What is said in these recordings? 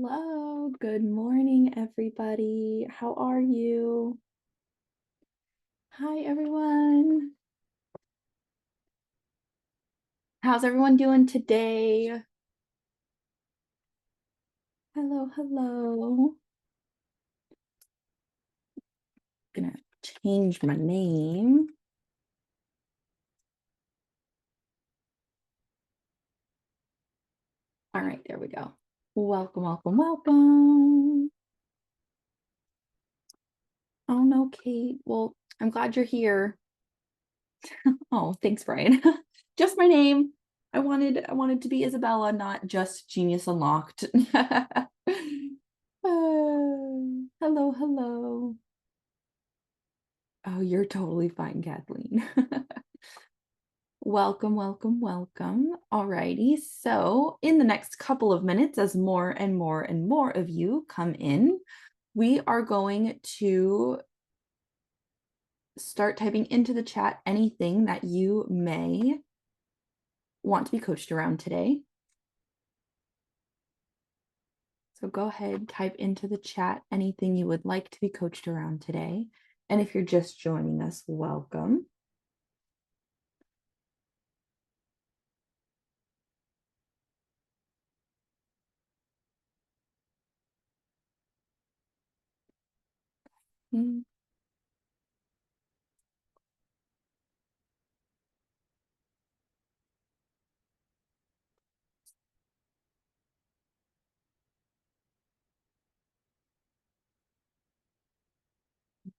Hello, good morning, everybody. How are you? Hi, everyone. How's everyone doing today? Hello, hello. Gonna change my name. All right, there we go. Welcome, welcome, welcome. Oh no, Kate. Well, I'm glad you're here. Oh, thanks, Brian. Just my name. I wanted to be Isabella, not just Genius Unlocked. Hello, hello. Oh, you're totally fine, Kathleen. Welcome, welcome, welcome. Alrighty, so in the next couple of minutes, as more and more and more of you come in, we are going to start typing into the chat anything that you may want to be coached around today. So go ahead, type into the chat anything you would like to be coached around today. And if you're just joining us, welcome.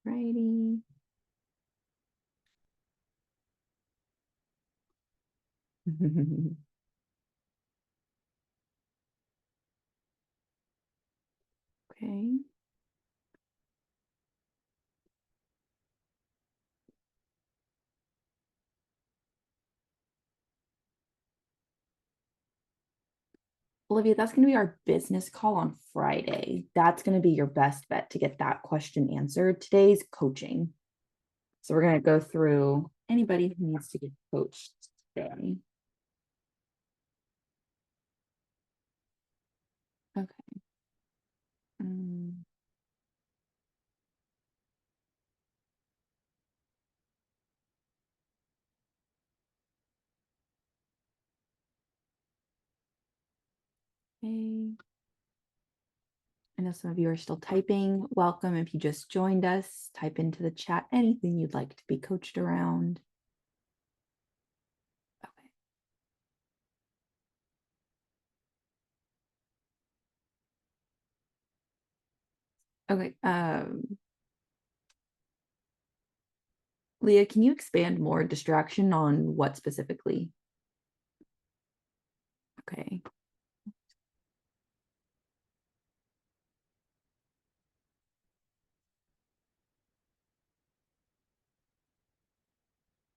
Righty. Okay. Olivia, that's going to be our business call on Friday. That's going to be your best bet to get that question answered. Today's coaching. So we're going to go through anybody who needs to get coached today. Okay. Okay. I know some of you are still typing. Welcome. If you just joined us, type into the chat anything you'd like to be coached around. Okay. Leah, can you expand more? Distraction on what specifically? Okay.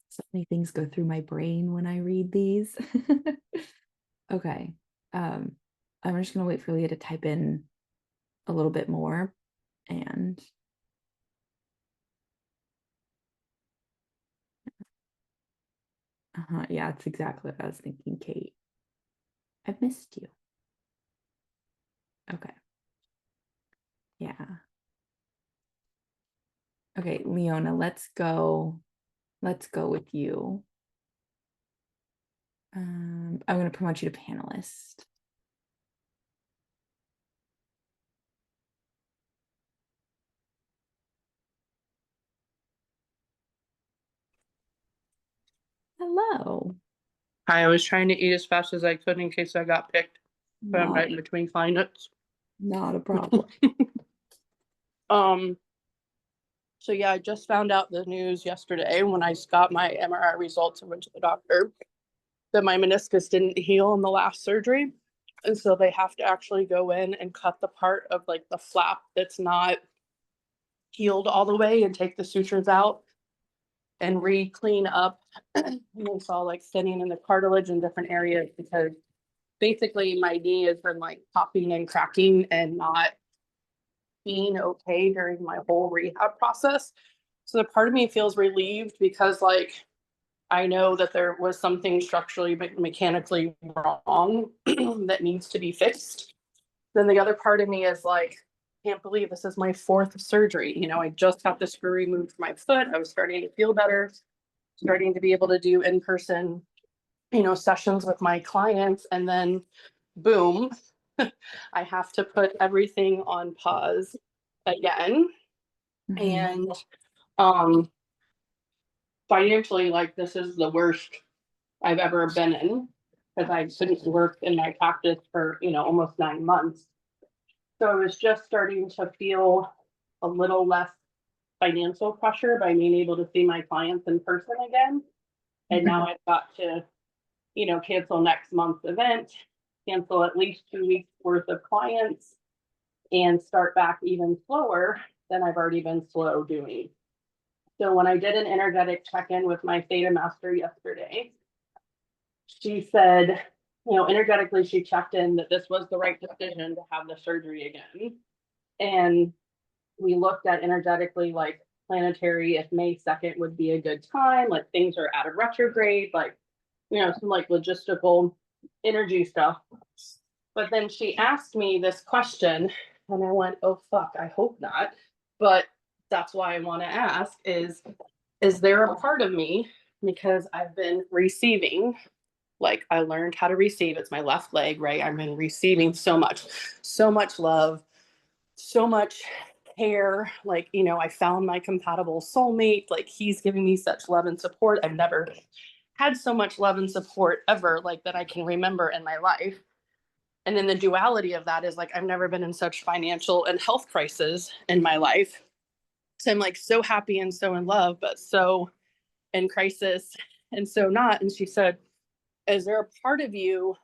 So many things go through my brain when I read these. Okay. I'm just gonna wait for Leah to type in a little bit more and yeah, it's exactly what I was thinking, Kate. I've missed you. Okay. Yeah. Okay, Leona, let's go with you. I'm going to promote you to panelist. Hello. Hi, I was trying to eat as fast as I could in case I got picked, but I'm right in between clients. Not a problem. So yeah, I just found out the news yesterday when I got my MRI results and went to the doctor that my meniscus didn't heal in the last surgery. And so they have to actually go in and cut the part of like the flap that's not healed all the way and take the sutures out and re-clean up. And they saw like thinning in the cartilage in different areas because basically my knee has been like popping and cracking and not being okay during my whole rehab process. So the part of me feels relieved because like I know that there was something structurally mechanically wrong that needs to be fixed. then the other part of me is like, can't believe this is my fourth surgery. You know, I just got the screw removed from my foot. I was starting to feel better, starting to be able to do in-person, sessions with my clients. And then boom, I have to put everything on pause again. Mhm. And um financially, like this is the worst I've ever been in because I couldn't work in my practice for, almost 9 months. So I was just starting to feel a little less financial pressure by being able to see my clients in person again. And Mhm. now I've got to, cancel next month's event, cancel at least 2 weeks worth of clients, and start back even slower than I've already been slow doing. So when I did an energetic check-in with my theta master yesterday, she said, energetically, she checked in that this was the right decision to have the surgery again. And we looked at energetically, like planetary, if May 2nd would be a good time, like things are out of retrograde, like, some like logistical energy stuff. But then she asked me this question, and I went, oh, fuck, I hope not. But that's why I want to ask is there a part of me, because I've been receiving, like I learned how to receive, it's my left leg, right? I've been receiving so much love, so much care. Like, I found my compatible soulmate. Like, he's giving me such love and support. I've never had so much love and support ever, like that I can remember in my life. And then the duality of that is like, I've never been in such financial and health crisis in my life. So I'm like so happy and so in love, but so in crisis and so not. And she said, is there a part of you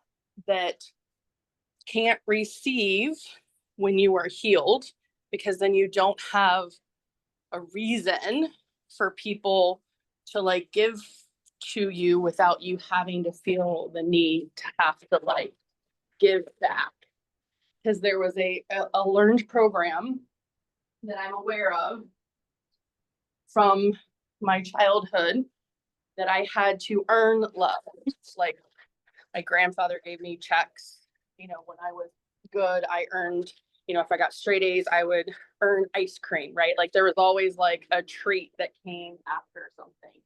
that can't receive when you are healed? Because then you don't have a reason for people to like give to you without you having to feel the need to have to like give back. Because there was a learned program that I'm aware of from my childhood that I had to earn love. Like my grandfather gave me checks, when I was good, I earned, if I got straight A's, I would earn ice cream, right? Like there was always like a treat that came after something.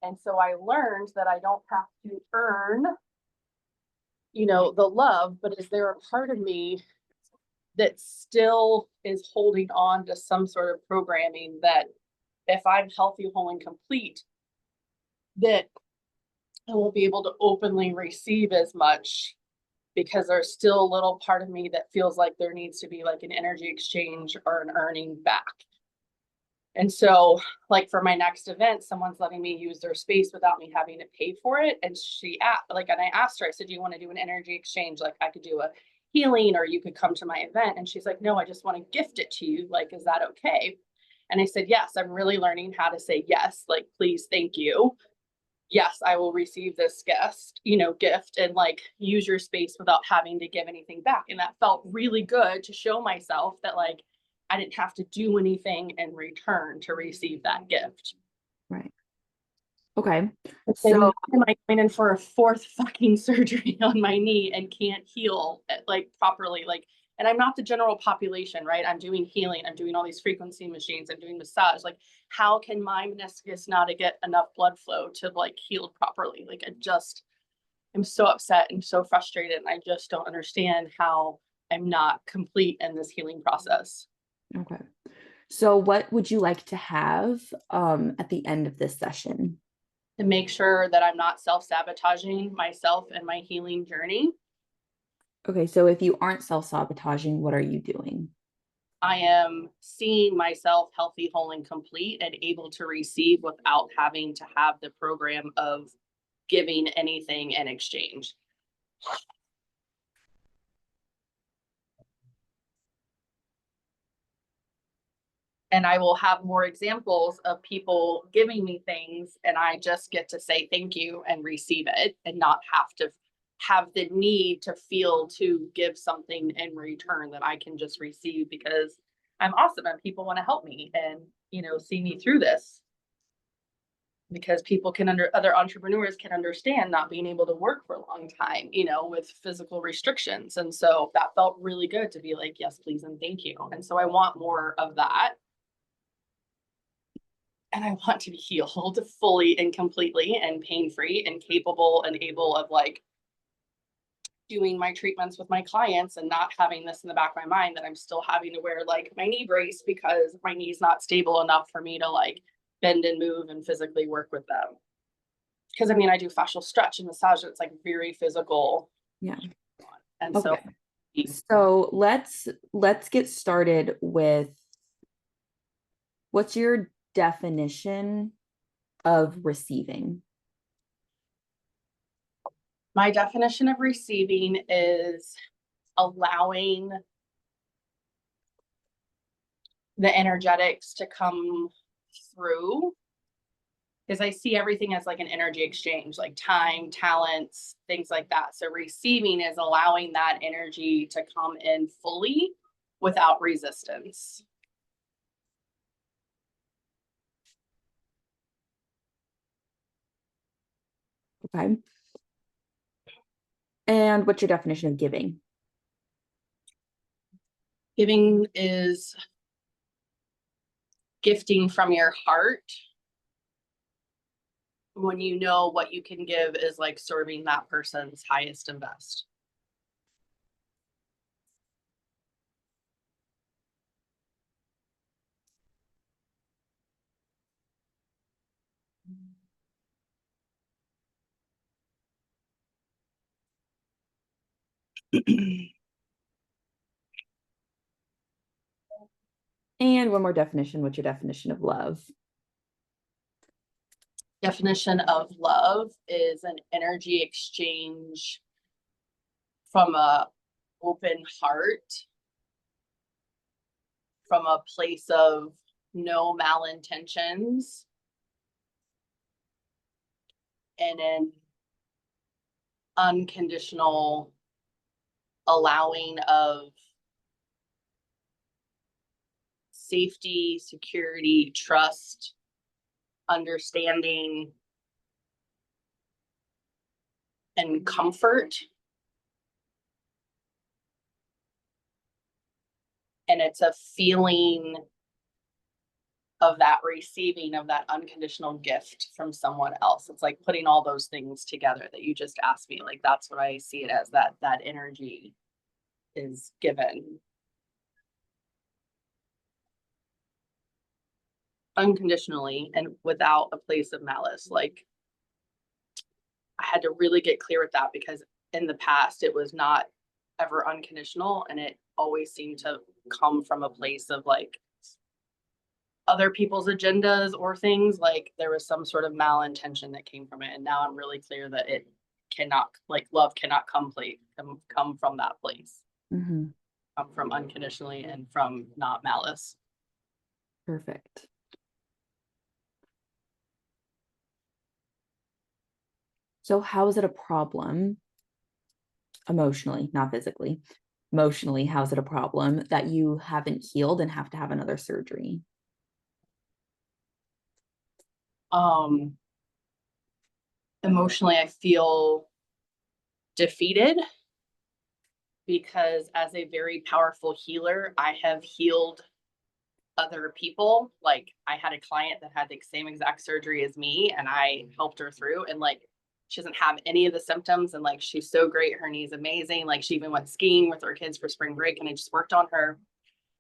And so I learned that I don't have to earn, the love, but is there a part of me that still is holding on to some sort of programming that if I'm healthy, whole, and complete, that I won't be able to openly receive as much because there's still a little part of me that feels like there needs to be like an energy exchange or an earning back. And so, like for my next event, someone's letting me use their space without me having to pay for it. And she asked, like, and I asked her, I said, do you want to do an energy exchange? Like, I could do a healing or you could come to my event. And she's like, no, I just want to gift it to you. Like, is that okay? And I said, yes, I'm really learning how to say yes. Like, please, thank you. Yes, I will receive this gift and like use your space without having to give anything back. And that felt really good to show myself that like I didn't have to do anything in return to receive that gift. Right. Okay. And So, am I going in for a fourth fucking surgery on my knee and can't heal like properly? Like, and I'm not the general population, right? I'm doing healing. I'm doing all these frequency machines. I'm doing massage. Like, how can my meniscus not get enough blood flow to like heal properly? Like, I'm so upset and so frustrated. And I just don't understand how I'm not complete in this healing process. okay. So what would you like to have at the end of this session? To make sure that I'm not self-sabotaging myself and my healing journey. Okay, so if you aren't self-sabotaging, what are you doing? I am seeing myself healthy, whole, and complete and able to receive without having to have the program of giving anything in exchange. And I will have more examples of people giving me things, and I just get to say thank you and receive it and not have to have the need to feel to give something in return that I can just receive because I'm awesome and people want to help me and, see me through this. because people can other entrepreneurs can understand not being able to work for a long time, with physical restrictions. And so that felt really good to be like, yes, please, and thank you. And so I want more of that. And I want to be healed fully and completely and pain-free and capable and able of like doing my treatments with my clients and not having this in the back of my mind that I'm still having to wear like my knee brace because my knee's not stable enough for me to like bend and move and physically work with them. Because I mean, I do fascial stretch and massage. It's like very physical. Yeah. And Okay. So let's get started with what's your definition of receiving? My definition of receiving is allowing the energetics to come through, because I see everything as like an energy exchange, like time, talents, things like that. So receiving is allowing that energy to come in fully without resistance. Okay. And what's your definition of giving? Giving is gifting from your heart when you know what you can give is like serving that person's highest and best. And one more definition. What's your definition of love? Definition of love is an energy exchange from a open heart, from a place of no malintentions, and an unconditional allowing of safety, security, trust, understanding, and comfort. And it's a feeling of that receiving of that unconditional gift from someone else. It's like putting all those things together that you just asked me. Like that's what I see it as, that energy is given unconditionally and without a place of malice. Like I had to really get clear with that because in the past it was not ever unconditional and it always seemed to come from a place of like other people's agendas or things. Like there was some sort of malintention that came from it, and now I'm really clear that it cannot, like love cannot come from that place. Mm-hmm. Come from unconditionally and from not malice. Perfect. So how is it a problem emotionally, not physically? Emotionally, how's it a problem that you haven't healed and have to have another surgery? Emotionally, I feel defeated because as a very powerful healer, I have healed other people. Like I had a client that had the same exact surgery as me and I helped her through, and like she doesn't have any of the symptoms, and like she's so great, her knee's amazing. Like she even went skiing with her kids for spring break and I just worked on her.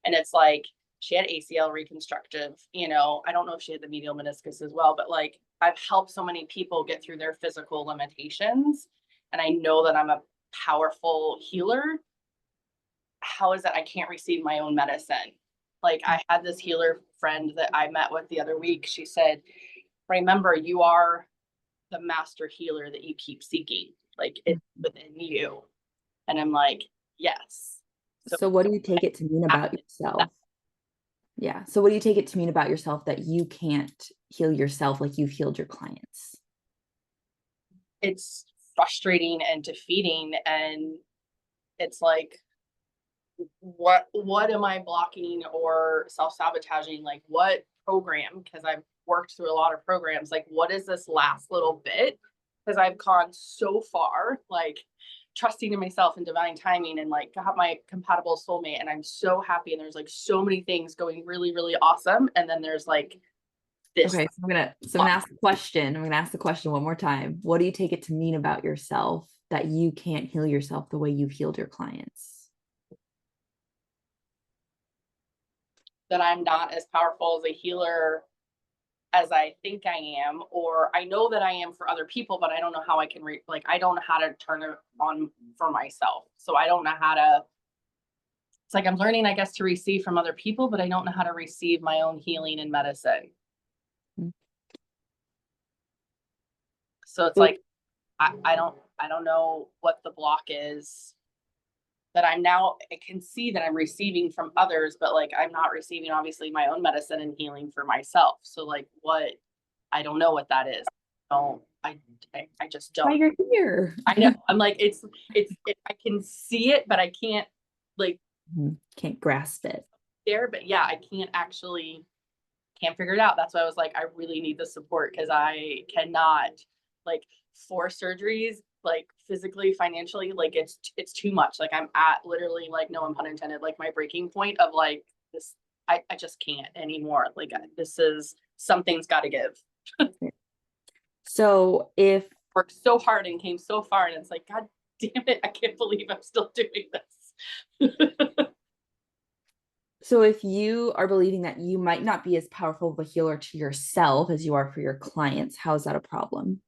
And it's like she had ACL reconstructive, I don't know if she had the medial meniscus as well, but like I've helped so many people get through their physical limitations, and I know that I'm a powerful healer. How is it I can't receive my own medicine? Like I had this healer friend that I met with the other week. She said, remember, you are the master healer that you keep seeking. Like it's within you. And I'm like, yes. So what do you take it to mean about yourself? Yeah. So what do you take it to mean about yourself that you can't heal yourself like you've healed your clients? It's frustrating and defeating. And it's like, what am I blocking or self-sabotaging? Like what program? Because worked through a lot of programs, like what is this last little bit? Because I've gone so far, like trusting in myself and divine timing and like got my compatible soulmate, and I'm so happy, and there's like so many things going really, really awesome, and then there's like this. Okay, so I'm gonna ask the question. I'm gonna ask the question one more time. What do you take it to mean about yourself that you can't heal yourself the way you've healed your clients? That I'm not as powerful as a healer as I think I am, or I know that I am for other people, but I don't know how I can like I don't know how to turn it on for myself. So I don't know how to, it's like I'm learning, I guess, to receive from other people, but I don't know how to receive my own healing and medicine. Mm. So it's like I don't know what the block is that I can see that I'm receiving from others, but like I'm not receiving obviously my own medicine and healing for myself. So like what, I don't know what that is. I just Why don't. you're here. I know. I'm like, I can see it, but I can't like Can't grasp it. there, but yeah, I can't figure it out. That's why I was like, I really need the support because I cannot, like, 4 surgeries, like physically, financially, like it's too much. Like I'm at literally, like, no pun intended, like my breaking point of like this. I just can't anymore. Like this is, something's got to give. So if Worked so hard and came so far, and it's like, God damn it, I can't believe I'm still doing this. so if you are believing that you might not be as powerful of a healer to yourself as you are for your clients, how is that a problem?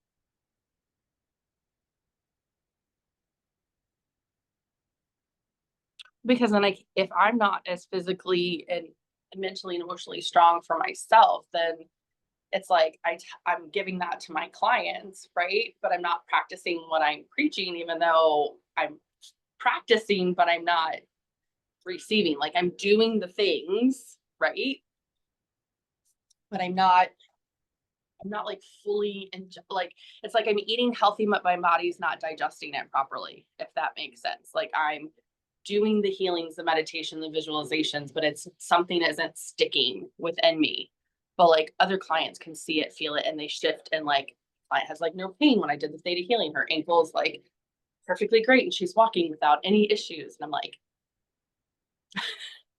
Because then if I'm not as physically and mentally and emotionally strong for myself, then it's like I'm giving that to my clients, right? But I'm not practicing what I'm preaching, even though I'm practicing, but I'm not receiving. Like I'm doing the things, right? But I'm not like fully and like it's like I'm eating healthy, but my body's not digesting it properly, if that makes sense. Like I'm doing the healings, the meditation, the visualizations, but it's something that isn't sticking within me. But like other clients can see it, feel it, and they shift. And like client has like no pain when I did the theta healing. Her ankle is like perfectly great and she's walking without any issues. And I'm like,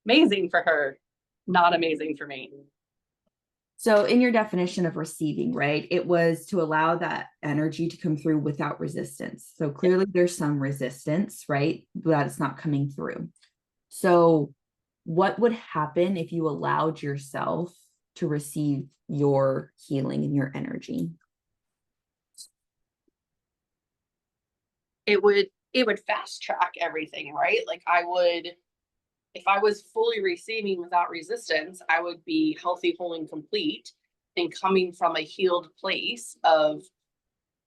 amazing for her, not amazing for me. So, in your definition of receiving, right, it was to allow that energy to come through without resistance. So, clearly, there's some resistance, right, that it's not coming through. So, what would happen if you allowed yourself to receive your healing and your energy? It would fast track everything, right? Like I would, if I was fully receiving without resistance, I would be healthy, whole, and complete, and coming from a healed place of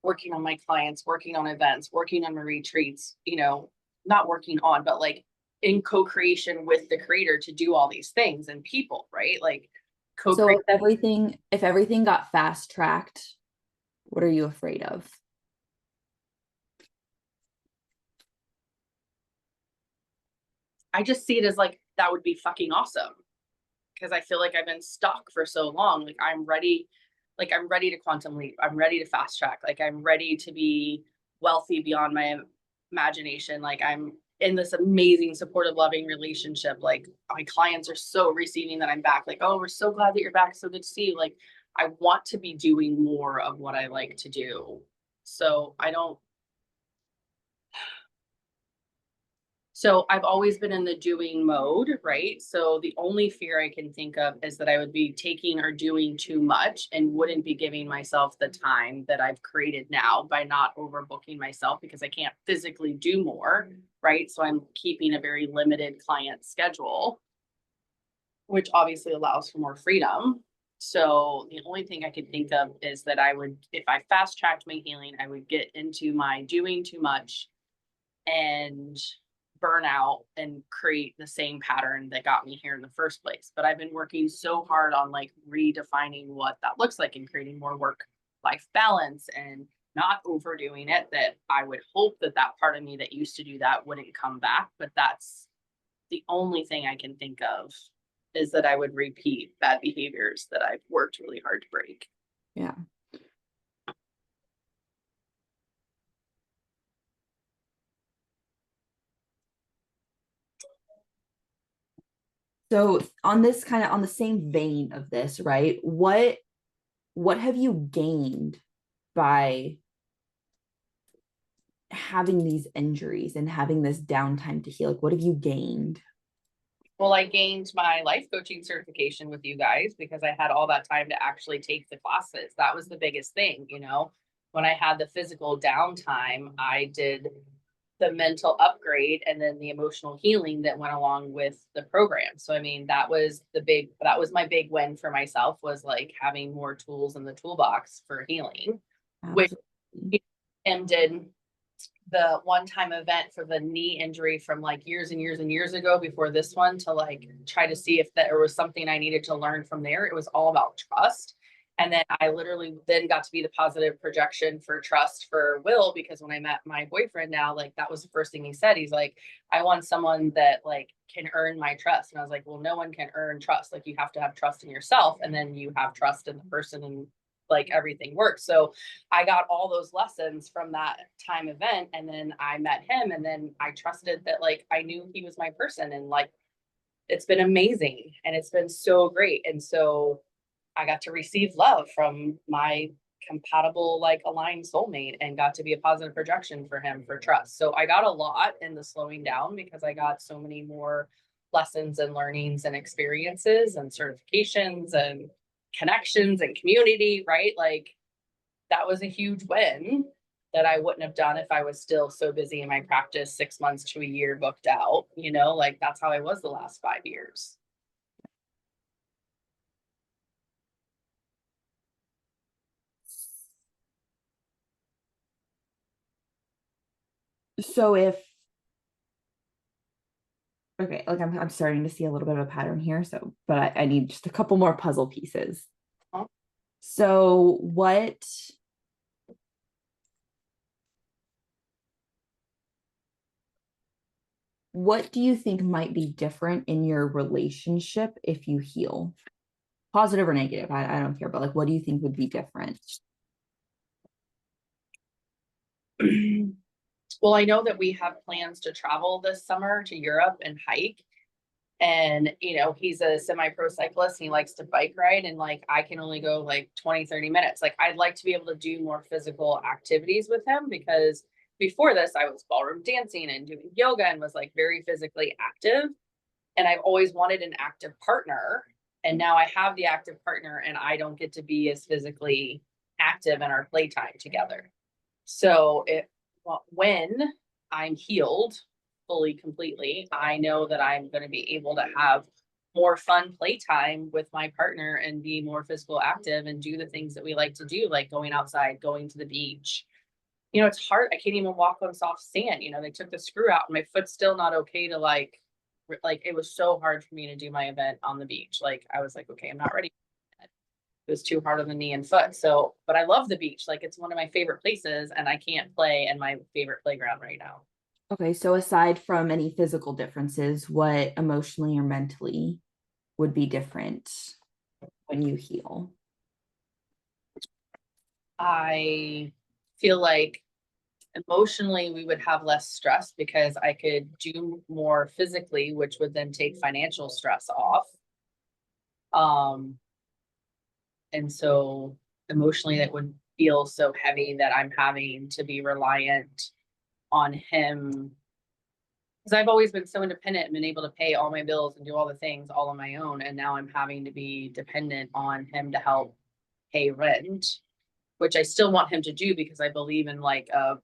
working on my clients, working on events, working on my retreats, not working on, but like in co-creation with the creator to do all these things and people, right? Like So, co-create. if everything got fast tracked, what are you afraid of? I just see it as like that would be fucking awesome because I feel like I've been stuck for so long. I'm ready to quantum leap. I'm ready to fast track. Like I'm ready to be wealthy beyond my imagination. Like I'm in this amazing, supportive, loving relationship. Like my clients are so receiving that I'm back. Like, oh, we're so glad that you're back. So good to see you. Like I want to be doing more of what I like to do. So I don't So I've always been in the doing mode, right? So the only fear I can think of is that I would be taking or doing too much and wouldn't be giving myself the time that I've created now by not overbooking myself because I can't physically do more, right? So I'm keeping a very limited client schedule, which obviously allows for more freedom. So the only thing I could think of is that I would, if I fast tracked my healing, I would get into my doing too much and burn out and create the same pattern that got me here in the first place. But I've been working so hard on like redefining what that looks like and creating more work life balance and not overdoing it, that I would hope that that part of me that used to do that wouldn't come back. But that's the only thing I can think of is that I would repeat bad behaviors that I've worked really hard to break. Yeah. So on this kind of on the same vein of this, right? What have you gained by having these injuries and having this downtime to heal? Like, what have you gained? Well, I gained my life coaching certification with you guys because I had all that time to actually take the classes. That was the biggest thing, you know. When I had the physical downtime, I did the mental upgrade and then the emotional healing that went along with the program. So I mean, that was my big win for myself, was like having more tools in the toolbox for healing, which Absolutely. Tim did the one-time event for the knee injury from like years and years and years ago before this one, to like try to see if there was something I needed to learn from there. It was all about trust. And then I literally then got to be the positive projection for trust for Will, because when I met my boyfriend now, like that was the first thing he said. He's like, I want someone that like can earn my trust. And I was like, well, no one can earn trust. Like you have to have trust in yourself, and then you have trust in the person, and like everything works. So I got all those lessons from that time event, and then I met him, and then I trusted that like I knew he was my person, and like it's been amazing and it's been so great. And so I got to receive love from my compatible, like aligned soulmate, and got to be a positive projection for him for trust. So I got a lot in the slowing down because I got so many more lessons and learnings and experiences and certifications and connections and community, right? Like that was a huge win that I wouldn't have done if I was still so busy in my practice 6 months to a year booked out, you know, like that's how I was the last 5 years. So if okay, like I'm starting to see a little bit of a pattern here. So, but I need just a couple more puzzle pieces. Huh? So what do you think might be different in your relationship if you heal? Positive or negative? I don't care, but like what do you think would be different? Well, I know that we have plans to travel this summer to Europe and hike. And, you know, he's a semi pro cyclist and he likes to bike ride. And like, I can only go like 20, 30 minutes. Like, I'd like to be able to do more physical activities with him, because before this, I was ballroom dancing and doing yoga and was like very physically active. And I've always wanted an active partner. And now I have the active partner and I don't get to be as physically active in our playtime together. So when I'm healed fully, completely, I know that I'm going to be able to have more fun playtime with my partner and be more physical active and do the things that we like to do, like going outside, going to the beach. You know, it's hard. I can't even walk on soft sand. You know, they took the screw out and my foot's still not okay to like it was so hard for me to do my event on the beach. Like I was like, okay, I'm not ready. It was too hard on the knee and foot. So, but I love the beach. Like it's one of my favorite places, and I can't play in my favorite playground right now. Okay, so aside from any physical differences, what emotionally or mentally would be different when you heal? I feel like emotionally we would have less stress because I could do more physically, which would then take financial stress off. Um, and so emotionally that would feel so heavy that I'm having to be reliant on him, because I've always been so independent and been able to pay all my bills and do all the things all on my own. And now I'm having to be dependent on him to help pay rent, which I still want him to do because I believe in like a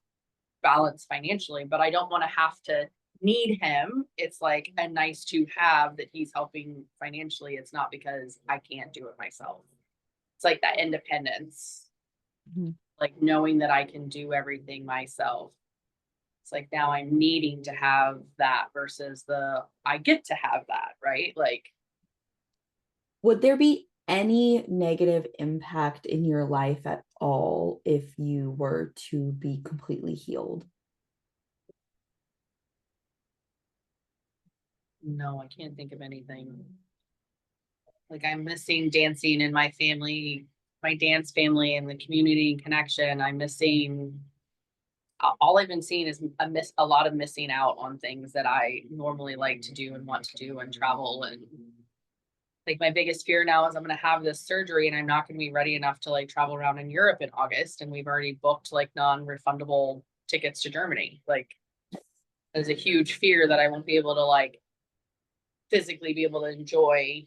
balance financially, but I don't want to have to need him. It's like a nice to have that he's helping financially. It's not because I can't do it myself. It's like that independence, Mhm. like knowing that I can do everything myself. It's like now I'm needing to have that versus the I get to have that, right? Like, Would there be any negative impact in your life at all if you were to be completely healed? no, I can't think of anything. Like I'm missing dancing in my family, my dance family and the community connection. I'm missing all I've been seeing is a lot of missing out on things that I normally like to do and want to do and travel. And like my biggest fear now is I'm going to have this surgery and I'm not going to be ready enough to like travel around in Europe in August. And we've already booked like non-refundable tickets to Germany. Like there's a huge fear that I won't be able to like physically be able to enjoy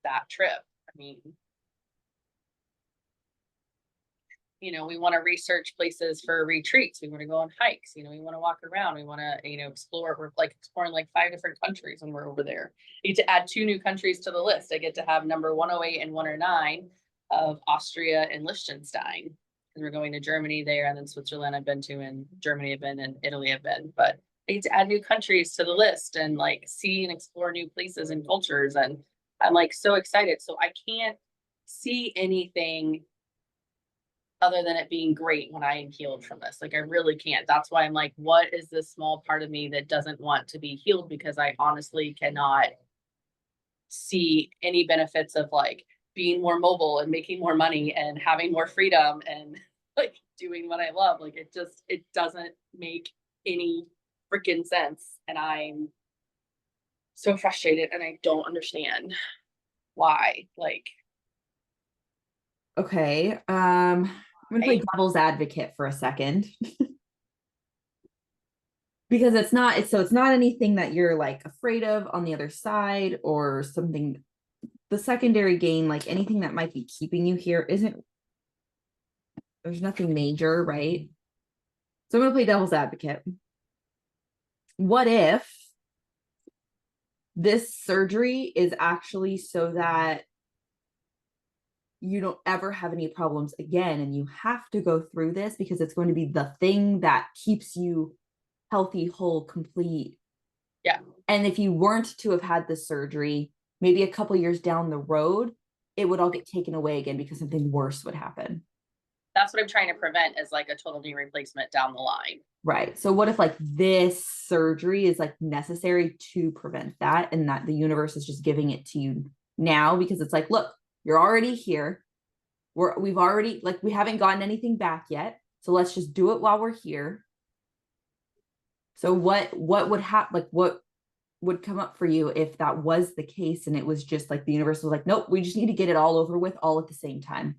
that trip. I mean, we want to research places for retreats. We want to go on hikes. We want to walk around. We want to, explore. We're like exploring like 5 different countries when we're over there. I get to add 2 new countries to the list. I get to have number 108 and 109 of Austria and Liechtenstein. Because we're going to Germany there, and then Switzerland I've been to, and Germany I've been, and Italy I've been. But I get to add new countries to the list and like see and explore new places and cultures. And I'm like so excited. So I can't see anything other than it being great when I am healed from this. Like I really can't. That's why I'm like, what is this small part of me that doesn't want to be healed? Because I honestly cannot see any benefits of like being more mobile and making more money and having more freedom and like doing what I love. Like it doesn't make any freaking sense. And I'm so frustrated and I don't understand why. Like, Okay. I'm gonna play devil's advocate for a second. Because it's not anything that you're like afraid of on the other side or something. The secondary gain, like anything that might be keeping you here, there's nothing major, right? So I'm gonna play devil's advocate. What if this surgery is actually so that you don't ever have any problems again, and you have to go through this because it's going to be the thing that keeps you healthy, whole, complete. Yeah. And if you weren't to have had the surgery, maybe a couple years down the road, it would all get taken away again because something worse would happen. That's what I'm trying to prevent, is like a total knee replacement down the line. Right. So what if like this surgery is like necessary to prevent that, and that the universe is just giving it to you now because it's like, look, you're already here. We've already, like, we haven't gotten anything back yet. So let's just do it while we're here. So what would happen? Like what would come up for you if that was the case and it was just like the universe was like, nope, we just need to get it all over with all at the same time?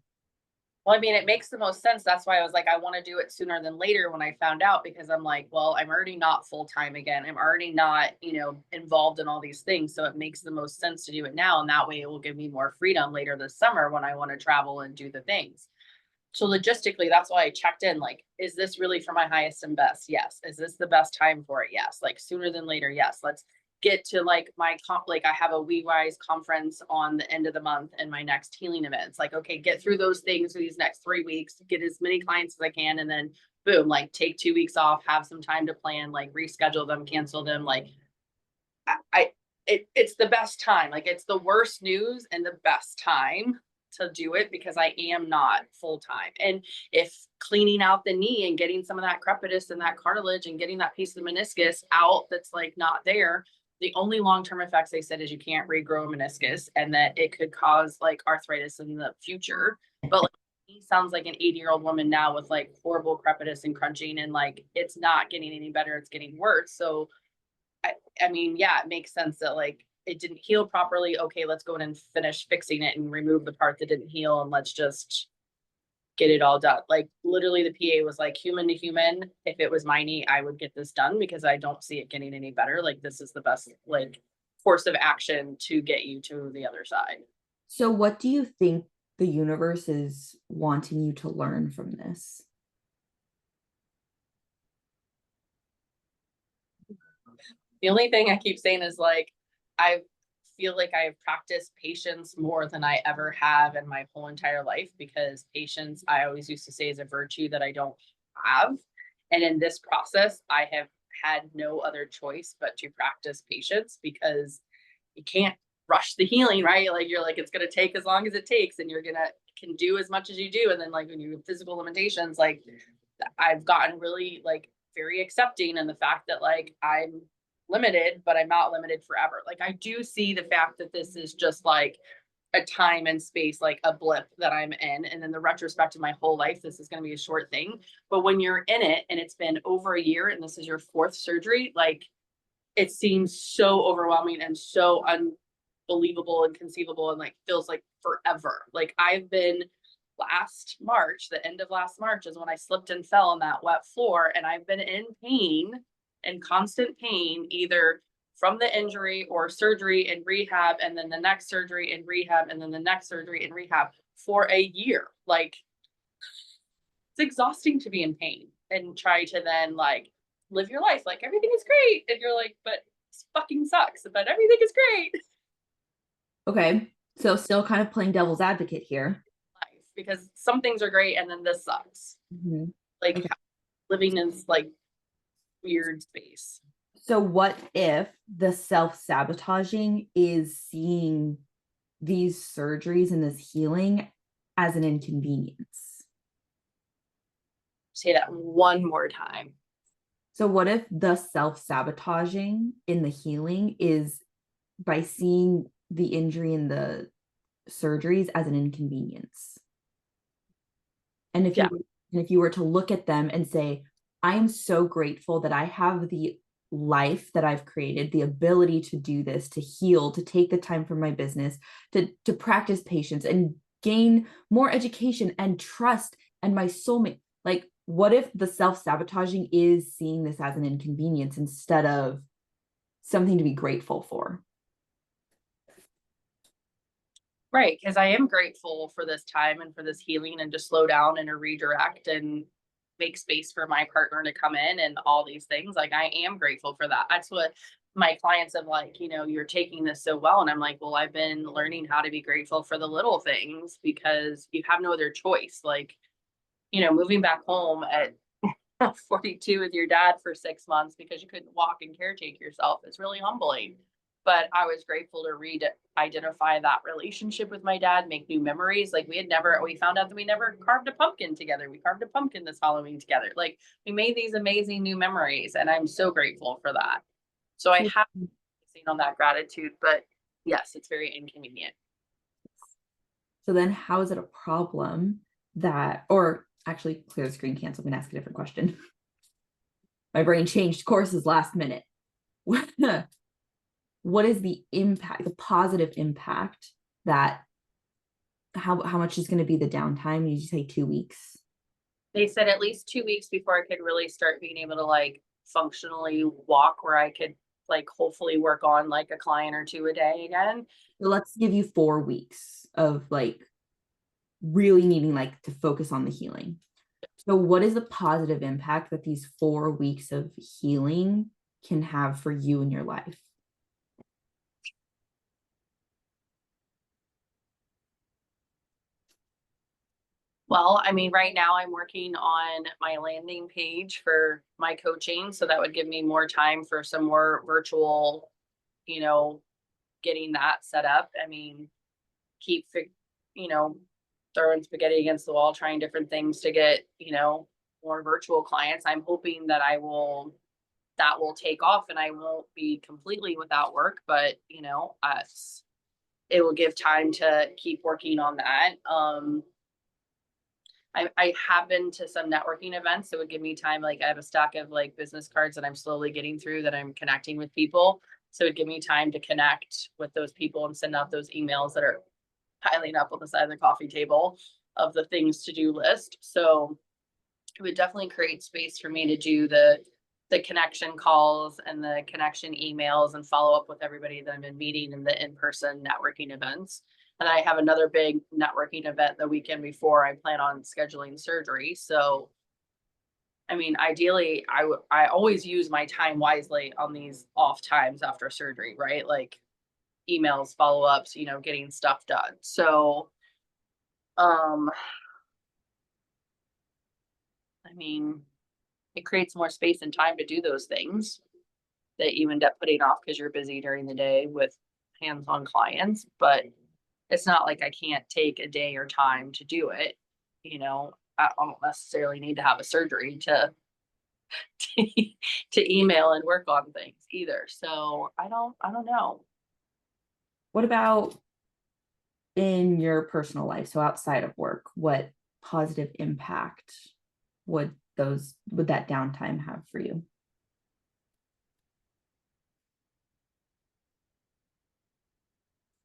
Well, I mean, it makes the most sense. That's why I was like, I want to do it sooner than later when I found out, because I'm like, well, I'm already not full time again. I'm already not, involved in all these things. So it makes the most sense to do it now. And that way it will give me more freedom later this summer when I want to travel and do the things. So logistically, that's why I checked in. Like, is this really for my highest and best? Yes. Is this the best time for it? Yes. Like sooner than later? Yes. Let's get to like my like I have a WeWise conference on the end of the month and my next healing events. Like, okay, get through those things for these next 3 weeks, get as many clients as I can, and then boom, like take 2 weeks off, have some time to plan, like reschedule them, cancel them. Like it's the best time. Like it's the worst news and the best time to do it because I am not full time. And if cleaning out the knee and getting some of that crepitus and that cartilage and getting that piece of the meniscus out that's like not there, the only long-term effects they said is you can't regrow a meniscus and that it could cause like arthritis in the future. But like, he sounds like an 80-year-old woman now with like horrible crepitus and crunching, and like it's not getting any better, it's getting worse. So I mean, yeah, it makes sense that like it didn't heal properly. Okay, let's go in and finish fixing it and remove the part that didn't heal, and let's just get it all done. Like literally the PA was like, human to human, if it was my knee, I would get this done because I don't see it getting any better. Like this is the best like course of action to get you to the other side. So what do you think the universe is wanting you to learn from this? The only thing I keep saying is like, I feel like I have practiced patience more than I ever have in my whole entire life, because patience, I always used to say, is a virtue that I don't have. And in this process, I have had no other choice but to practice patience, because you can't rush the healing, right? Like you're like, it's going to take as long as it takes, and you're going to can do as much as you do. And then like when you have physical limitations, like I've gotten really like very accepting in the fact that like I'm limited, but I'm not limited forever. Like I do see the fact that this is just like a time and space, like a blip that I'm in. And then the retrospect of my whole life, this is going to be a short thing. But when you're in it and it's been over a year and this is your fourth surgery, like it seems so overwhelming and so unbelievable and conceivable and like feels like forever. Like I've been last March, the end of last March is when I slipped and fell on that wet floor. And I've been in pain and constant pain, either from the injury or surgery and rehab, and then the next surgery and rehab, and then the next surgery and rehab for a year. Like it's exhausting to be in pain and try to then like live your life like everything is great. And you're like, but this fucking sucks, but everything is great. Okay. So still kind of playing devil's advocate here. Life, because some things are great and then this sucks. Mhm. Like Okay. living is like weird space. So what if the self-sabotaging is seeing these surgeries and this healing as an inconvenience? Say that one more time. So what if the self-sabotaging in the healing is by seeing the injury and the surgeries as an inconvenience? And if Yeah. you were to look at them and say, I am so grateful that I have the life that I've created, the ability to do this, to heal, to take the time from my business, to practice patience and gain more education and trust and my soulmate. Like, what if the self-sabotaging is seeing this as an inconvenience instead of something to be grateful for? Right, because I am grateful for this time and for this healing and to slow down and to redirect and make space for my partner to come in and all these things. Like I am grateful for that. That's what my clients have like, you're taking this so well. And I'm like, well, I've been learning how to be grateful for the little things because you have no other choice. Like, moving back home at 42 with your dad for 6 months because you couldn't walk and caretake yourself is really humbling. But I was grateful to identify that relationship with my dad, make new memories. Like we found out that we never carved a pumpkin together. We carved a pumpkin this Halloween together. Like we made these amazing new memories. And I'm so grateful for that. So I have seen on that gratitude, but yes, it's very inconvenient. So then how is it a problem that, or actually clear the screen, cancel, I'm gonna ask a different question. My brain changed courses last minute. What is the impact, the positive impact that how much is going to be the downtime? You say 2 weeks? They said at least 2 weeks before I could really start being able to like functionally walk where I could like hopefully work on like a client or two a day again. So let's give you 4 weeks of like really needing like to focus on the healing. So what is the positive impact that these 4 weeks of healing can have for you in your life? Well, I mean, right now I'm working on my landing page for my coaching. So that would give me more time for some more virtual, you know, getting that set up. I mean, keep, you know, throwing spaghetti against the wall, trying different things to get, more virtual clients. I'm hoping that that will take off and I won't be completely without work, but, it will give time to keep working on that. I have been to some networking events. So it would give me time. Like I have a stack of like business cards that I'm slowly getting through that I'm connecting with people. So it'd give me time to connect with those people and send out those emails that are piling up on the side of the coffee table of the things to do list. So it would definitely create space for me to do the connection calls and the connection emails and follow up with everybody that I've been meeting in the in-person networking events. And I have another big networking event the weekend before I plan on scheduling surgery. So, I mean, ideally, I always use my time wisely on these off times after surgery, right? Like emails, follow-ups, getting stuff done. So, I mean, it creates more space and time to do those things that you end up putting off because you're busy during the day with hands-on clients. But it's not like I can't take a day or time to do it. I don't necessarily need to have a surgery to to email and work on things either. So I don't know. What about in your personal life, so outside of work, what positive impact would that downtime have for you?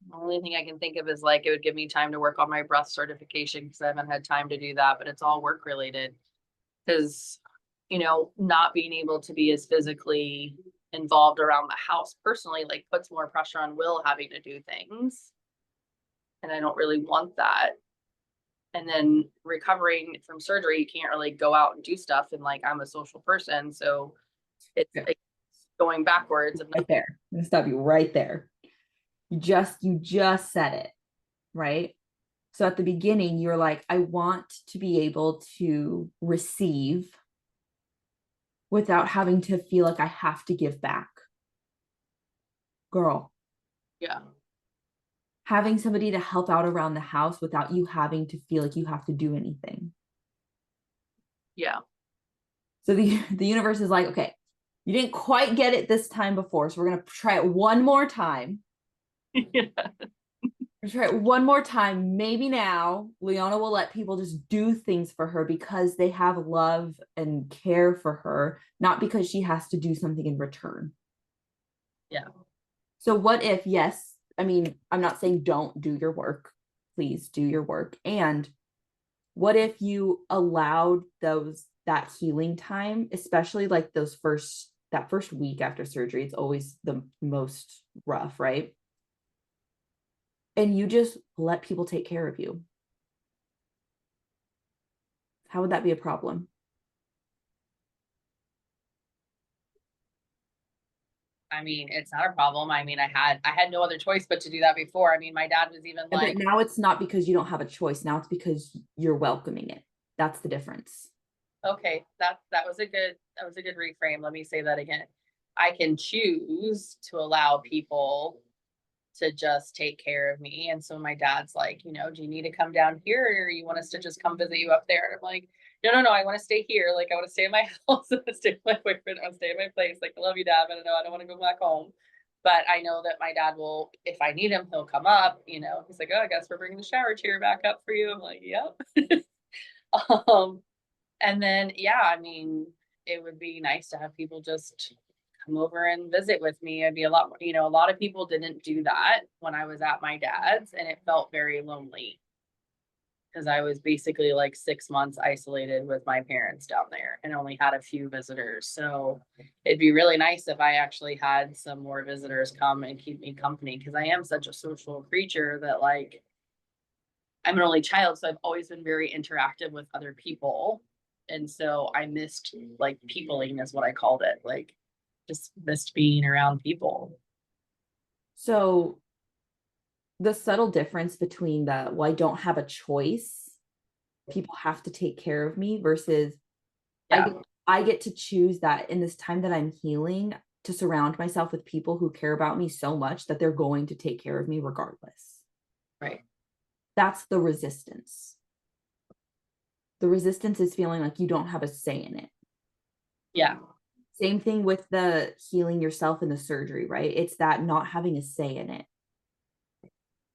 The only thing I can think of is like it would give me time to work on my breath certification because I haven't had time to do that, but it's all work related. Because, not being able to be as physically involved around the house personally, like puts more pressure on Will having to do things. And I don't really want that. And then recovering from surgery, you can't really go out and do stuff. And like, I'm a social person. So it's like going backwards. Right there. I'm gonna stop you right there. You just said it, right? So at the beginning, you're like, I want to be able to receive without having to feel like I have to give back. Girl, Yeah. having somebody to help out around the house without you having to feel like you have to do anything. Yeah. So the universe is like, okay, you didn't quite get it this time before, so we're going to try it one more time. Yeah. Try it one more time. Maybe now Leona will let people just do things for her because they have love and care for her, not because she has to do something in return. Yeah. So what if, yes, I mean, I'm not saying don't do your work. Please do your work. And what if you allowed that healing time, especially like that first week after surgery, it's always the most rough, right? And you just let people take care of you. How would that be a problem? I mean, it's not a problem. I mean, I had no other choice but to do that before. I mean, my dad was even But like, now it's not because you don't have a choice. Now it's because you're welcoming it. That's the difference. okay, that was a good reframe. Let me say that again. I can choose to allow people to just take care of me. And so my dad's like, do you need to come down here or you want us to just come visit you up there? And I'm like, no, I want to stay here. Like, I want to stay in my house. I want to stay with my boyfriend. I want to stay in my place. Like, I love you, Dad, but I don't want to go back home. But I know that my dad will, if I need him, he'll come up. He's like, oh, I guess we're bringing the shower chair back up for you. I'm like, yep. um, and then, yeah, I mean, it would be nice to have people just come over and visit with me. It'd be a lot more, a lot of people didn't do that when I was at my dad's, and it felt very lonely because I was basically like 6 months isolated with my parents down there and only had a few visitors. So it'd be really nice if I actually had some more visitors come and keep me company because I am such a social creature that like I'm an only child, so I've always been very interactive with other people. And so I missed like peopling is what I called it. Like just missed being around people. So the subtle difference between well, I don't have a choice, people have to take care of me versus Yeah. I get to choose that in this time that I'm healing to surround myself with people who care about me so much that they're going to take care of me regardless. Right. That's the resistance. The resistance is feeling like you don't have a say in it. Yeah. Same thing with the healing yourself in the surgery, right? It's that not having a say in it.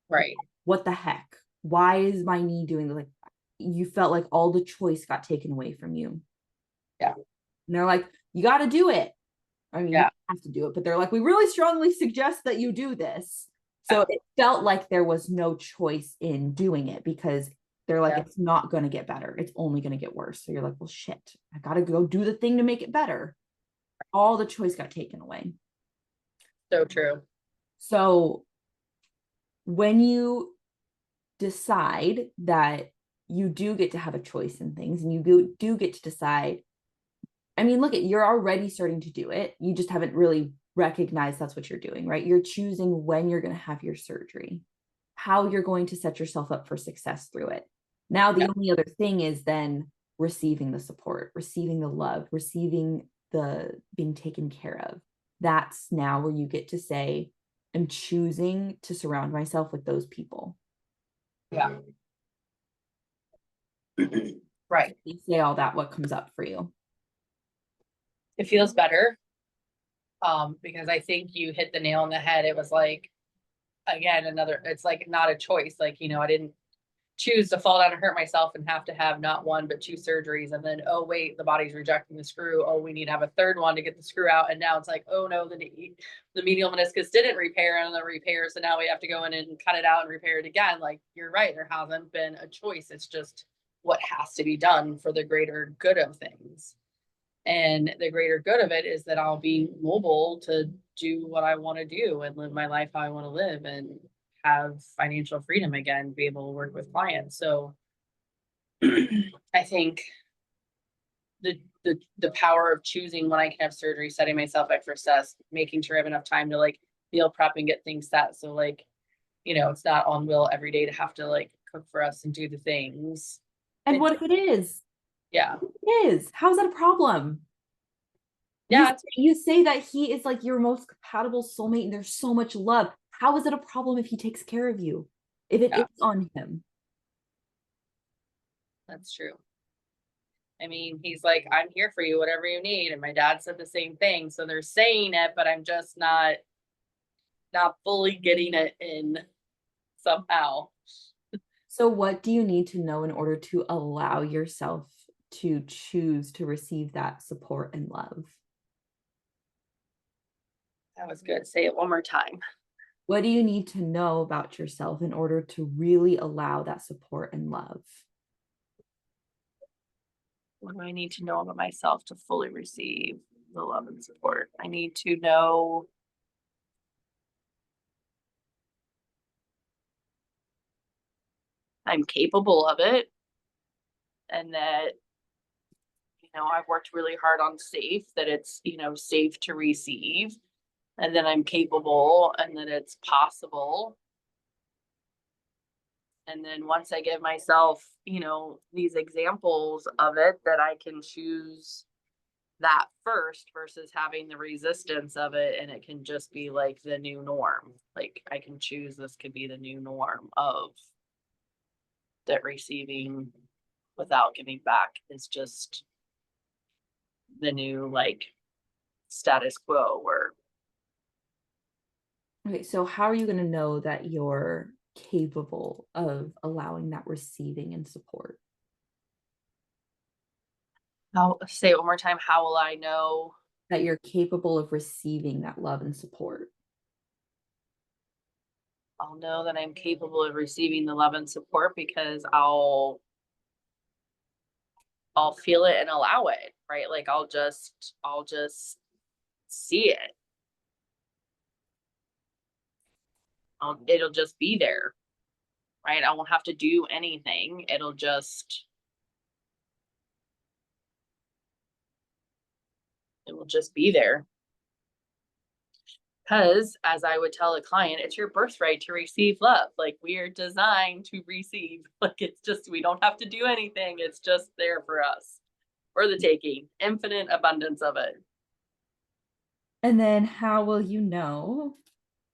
Right. What the heck? Why is my knee doing like you felt like all the choice got taken away from you? Yeah. And they're like, you got to do it. I mean, you Yeah. have to do it, but they're like, we really strongly suggest that you do this. So it felt like there was no choice in doing it because they're like, it's not going to get better. It's only going to get worse. So you're like, well, shit, I got to go do the thing to make it better. All the choice got taken away. So true. So when you decide that you do get to have a choice in things and you do get to decide, I mean, look, you're already starting to do it. You just haven't really recognized that's what you're doing, right? You're choosing when you're going to have your surgery, how you're going to set yourself up for success through it. Now, the only other thing is then receiving the support, receiving the love, receiving the being taken care of. That's now where you get to say, I'm choosing to surround myself with those people. Yeah. Right. You say all that, what comes up for you? It feels better. Because I think you hit the nail on the head. It was like again, it's like not a choice. Like, I didn't choose to fall down and hurt myself and have to have not one, but two surgeries. And then, oh, wait, the body's rejecting the screw. Oh, we need to have a third one to get the screw out. And now it's like, oh no, the medial meniscus didn't repair and the repair. So now we have to go in and cut it out and repair it again. Like, you're right. There hasn't been a choice. It's just what has to be done for the greater good of things. And the greater good of it is that I'll be mobile to do what I want to do and live my life how I want to live and have financial freedom again, be able to work with clients. So I think the power of choosing when I can have surgery, setting myself up for success, making sure I have enough time to like meal prep and get things set. So like, it's not on will every day to have to like cook for us and do the things. And what if it is? Yeah. It is. How's that a problem? Yeah. You say that he is like your most compatible soulmate and there's so much love. How is it a problem if he takes care of you? If it is on him? That's true. I mean, he's like, I'm here for you, whatever you need. And my dad said the same thing. So they're saying it, but I'm just not fully getting it in somehow. So what do you need to know in order to allow yourself to choose to receive that support and love? That was good. Say it one more time. What do you need to know about yourself in order to really allow that support and love? What do I need to know about myself to fully receive the love and support? I need to know I'm capable of it and that, I've worked really hard on safe, that it's, safe to receive, and then I'm capable and that it's possible. And then once I give myself, these examples of it, that I can choose that first versus having the resistance of it. And it can just be like the new norm. Like I can choose this could be the new norm of that receiving without giving back is just the new like status quo where. Okay, so how are you going to know that you're capable of allowing that receiving and support? I'll say it one more time. How will I know that you're capable of receiving that love and support? I'll know that I'm capable of receiving the love and support because I'll feel it and allow it, right? Like I'll just see it. It'll just be there, right? I won't have to do anything. It will just be there. Because as I would tell a client, it's your birthright to receive love. Like we are designed to receive. Like it's just, we don't have to do anything. It's just there for us, for the taking, infinite abundance of it. And then how will you know?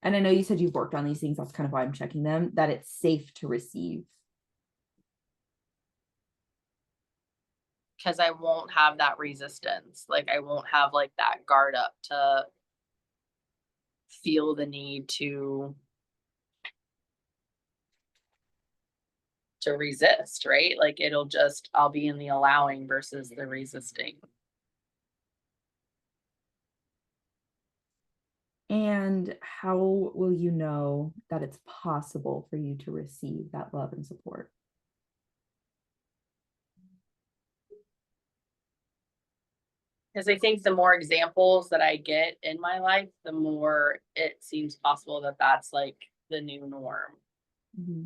And I know you said you've worked on these things. That's kind of why I'm checking them, that it's safe to receive. Because I won't have that resistance. Like I won't have like that guard up to feel the need to resist, right? Like I'll be in the allowing versus the resisting. And how will you know that it's possible for you to receive that love and support? Because I think the more examples that I get in my life, the more it seems possible that that's like the new norm. Mm-hmm.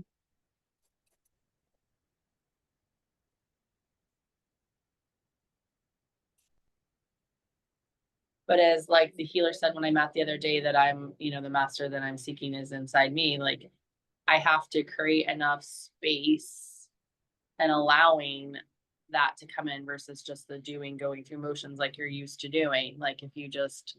But as like the healer said when I met the other day, that I'm, the master that I'm seeking is inside me. Like I have to create enough space and allowing that to come in versus just the going through motions like you're used to doing. Like if you just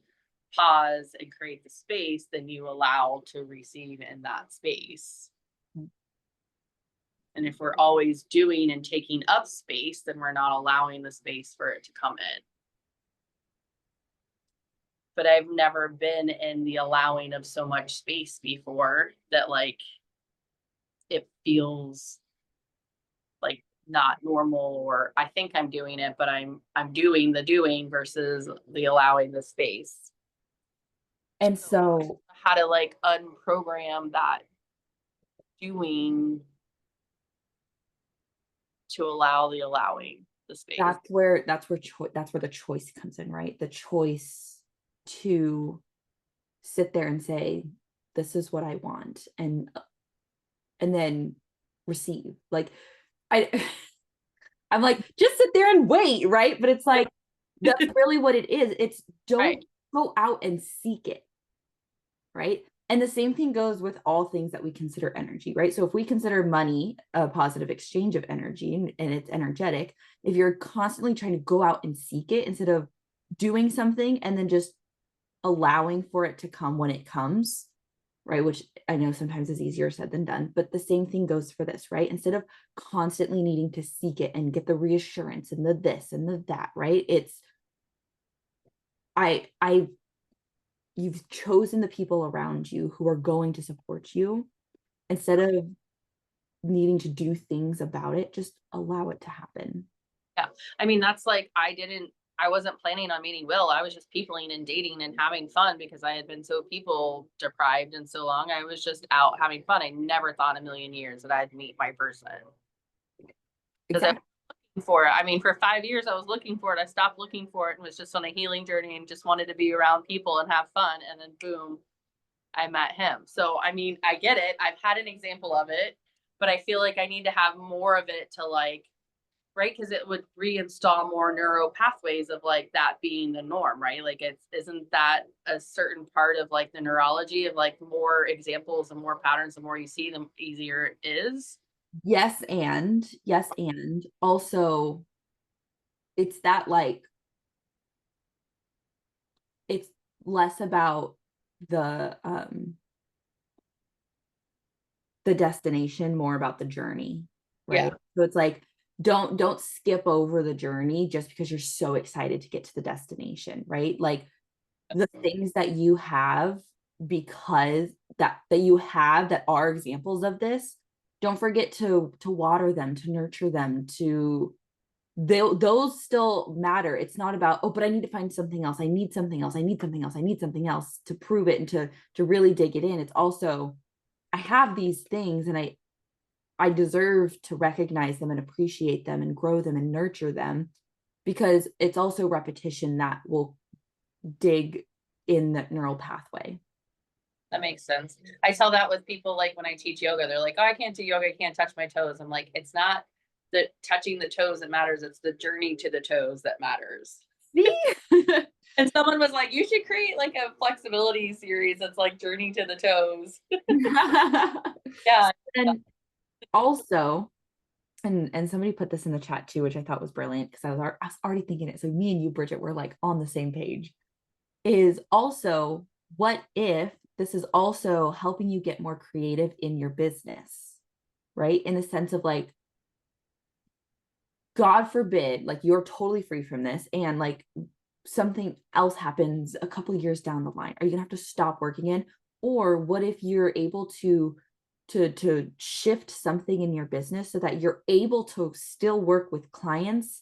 pause and create the space, then you allow to receive in that space. And if we're always doing and taking up space, then we're not allowing the space for it to come in. but I've never been in the allowing of so much space before that like it feels like not normal, or I think I'm doing it, but I'm doing the doing versus the allowing the space. And so How to like unprogram that doing to allow the allowing the space. that's where the choice comes in, right? The choice to sit there and say, this is what I want, and then receive. Like I I'm like, just sit there and wait, right? But it's like that's really what it is. It's don't Right. go out and seek it, right? And the same thing goes with all things that we consider energy, right? So if we consider money a positive exchange of energy and it's energetic, if you're constantly trying to go out and seek it instead of doing something and then just allowing for it to come when it comes, right? Which I know sometimes is easier said than done, but the same thing goes for this, right? Instead of constantly needing to seek it and get the reassurance and the this and the that, right? It's I you've chosen the people around you who are going to support you instead of needing to do things about it, just allow it to happen. Yeah. I mean, that's like, I wasn't planning on meeting Will. I was just peopling and dating and having fun because I had been so people deprived and so long. I was just out having fun. I never thought in a million years that I'd meet my person. Because I Exactly. was looking for it. I mean, for 5 years, I was looking for it. I stopped looking for it and was just on a healing journey and just wanted to be around people and have fun. And then boom, I met him. So, I mean, I get it. I've had an example of it, but I feel like I need to have more of it to like, right? Because it would reinstall more neuro pathways of like that being the norm, right? Like isn't that a certain part of like the neurology of like more examples and more patterns, the more you see, the easier it is. Yes, and also it's that like it's less about the the destination, more about the journey, right? Yeah. So it's like don't skip over the journey just because you're so excited to get to the destination, right? Like the things that you have because that you have that are examples of this, don't forget to water them, to nurture them, to those still matter. It's not about, oh, but I need to find something else, I need something else, I need something else, I need something else to prove it and to really dig it in. It's also, I have these things and I deserve to recognize them and appreciate them and grow them and nurture them, because it's also repetition that will dig in the neural pathway. That makes sense. I tell that with people like when I teach yoga, they're like, oh, I can't do yoga, I can't touch my toes. I'm like, it's not the touching the toes that matters, it's the journey to the toes that matters. See? And someone was like, you should create like a flexibility series that's like journey to the toes. Yeah. And also, and somebody put this in the chat too, which I thought was brilliant because I was already thinking it. So me and you, Bridget, were like on the same page. Is also, what if this is also helping you get more creative in your business, right? In the sense of like, God forbid, like you're totally free from this and like something else happens a couple of years down the line. Are you gonna have to stop working in? Or what if you're able to shift something in your business so that you're able to still work with clients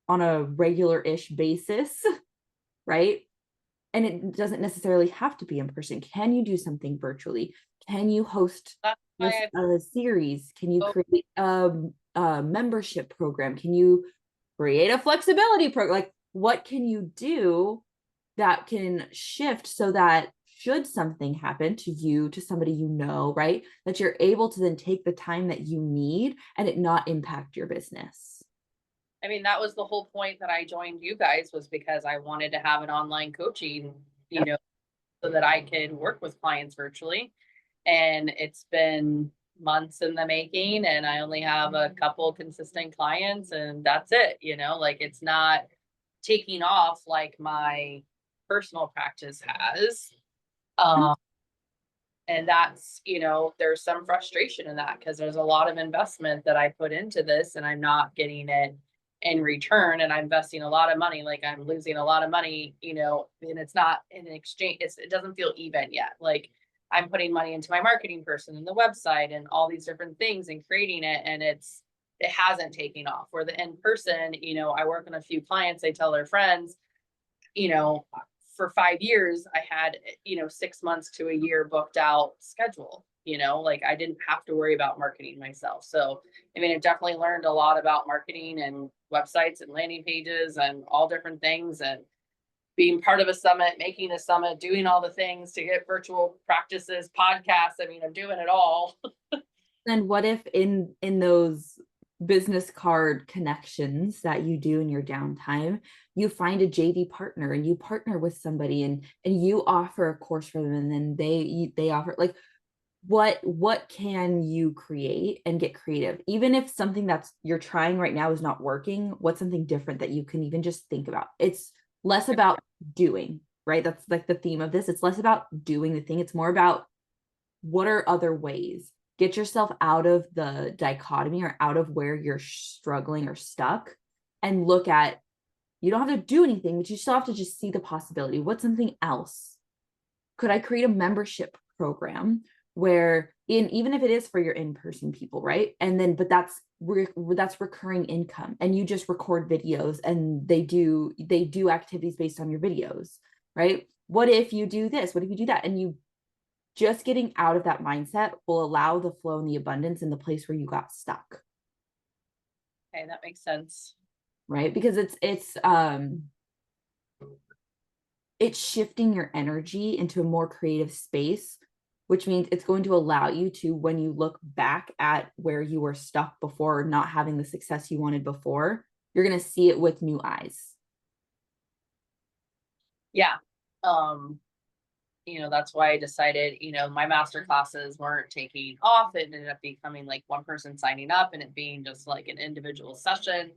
on a regular-ish basis, right? And it doesn't necessarily have to be in person. Can you do something virtually? Can you host That's why a series? Can you I create a membership program? Can you create a flexibility program? Like, what can you do that can shift so that should something happen to you, to somebody you know, right, that you're able to then take the time that you need and it not impact your business? I mean, that was the whole point that I joined you guys, was because I wanted to have an online coaching, you know, so that I could work with clients virtually. And it's been months in the making, and I only have a couple consistent clients, and that's it, you know, like it's not taking off like my personal practice has. Um, and that's, you know, there's some frustration in that because there's a lot of investment that I put into this and I'm not getting it in return, and I'm investing a lot of money, like I'm losing a lot of money, and it's not in exchange, it doesn't feel even yet. Like I'm putting money into my marketing person and the website and all these different things and creating it, and it hasn't taken off. Where the in person, I work on a few clients, they tell their friends, you know, for 5 years, I had, 6 months to a year booked out schedule, like I didn't have to worry about marketing myself. So, I mean, I definitely learned a lot about marketing and websites and landing pages and all different things, and being part of a summit, making a summit, doing all the things to get virtual practices, podcasts. I mean, I'm doing it all. And what if in those business card connections that you do in your downtime, you find a JV partner and you partner with somebody and you offer a course for them, and then they offer, like, what can you create and get creative? Even if something that's you're trying right now is not working, what's something different that you can even just think about? It's less about doing, right? That's like the theme of this. It's less about doing the thing. It's more about what are other ways. Get yourself out of the dichotomy or out of where you're struggling or stuck, and look at, you don't have to do anything, but you still have to just see the possibility. What's something else? Could I create a membership program where, even if it is for your in-person people, right? And then, but that's recurring income, and you just record videos and they do activities based on your videos, right? What if you do this? What if you do that? And you just getting out of that mindset will allow the flow and the abundance in the place where you got stuck. Okay, that makes sense. Right? Because it's shifting your energy into a more creative space, which means it's going to allow you to, when you look back at where you were stuck before, not having the success you wanted before, you're going to see it with new eyes. Yeah. That's why I decided, my master classes weren't taking off. It ended up becoming like one person signing up and it being just like an individual session,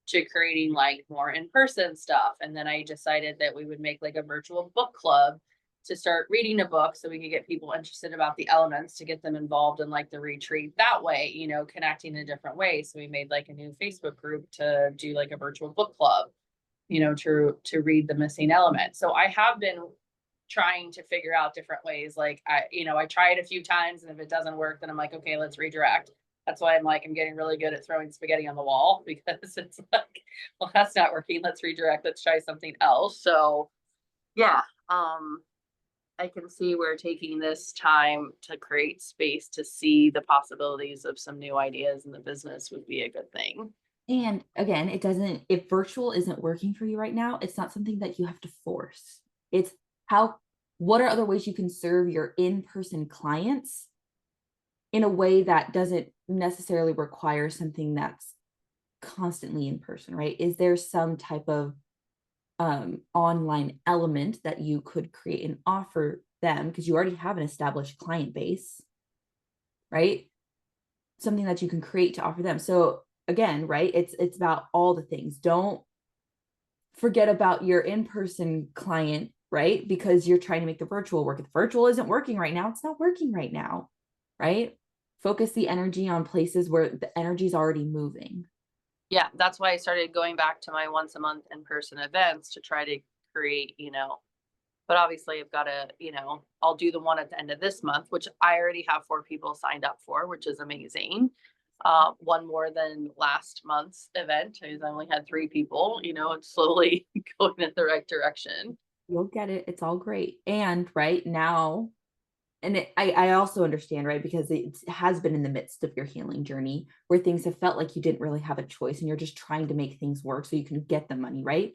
to creating like more in-person stuff. And then I decided that we would make like a virtual book club to start reading a book so we could get people interested about the elements, to get them involved in like the retreat that way, connecting in different ways. So we made like a new Facebook group to do like a virtual book club, to read the missing element. So I have been trying to figure out different ways. Like I try it a few times, and if it doesn't work, then I'm like, okay, let's redirect. That's why I'm getting really good at throwing spaghetti on the wall, because it's like, well, that's not working. Let's redirect. Let's try something else. So yeah, I can see where taking this time to create space to see the possibilities of some new ideas in the business would be a good thing. And again, if virtual isn't working for you right now, it's not something that you have to force. It's what are other ways you can serve your in-person clients in a way that doesn't necessarily require something that's constantly in person, right? Is there some type of online element that you could create and offer them, because you already have an established client base, right? Something that you can create to offer them. So again, right, it's about all the things. Don't forget about your in-person client, right? Because you're trying to make the virtual work. If the virtual isn't working right now, it's not working right now, right? Focus the energy on places where the energy is already moving. Yeah, that's why I started going back to my once a month in-person events to try to create, but obviously I've got to, I'll do the one at the end of this month, which I already have 4 people signed up for, which is amazing. One more than last month's event, because I only had 3 people, it's slowly going in the right direction. You'll get it. It's all great. And right now, and I also understand, right? Because it has been in the midst of your healing journey where things have felt like you didn't really have a choice and you're just trying to make things work so you can get the money, right?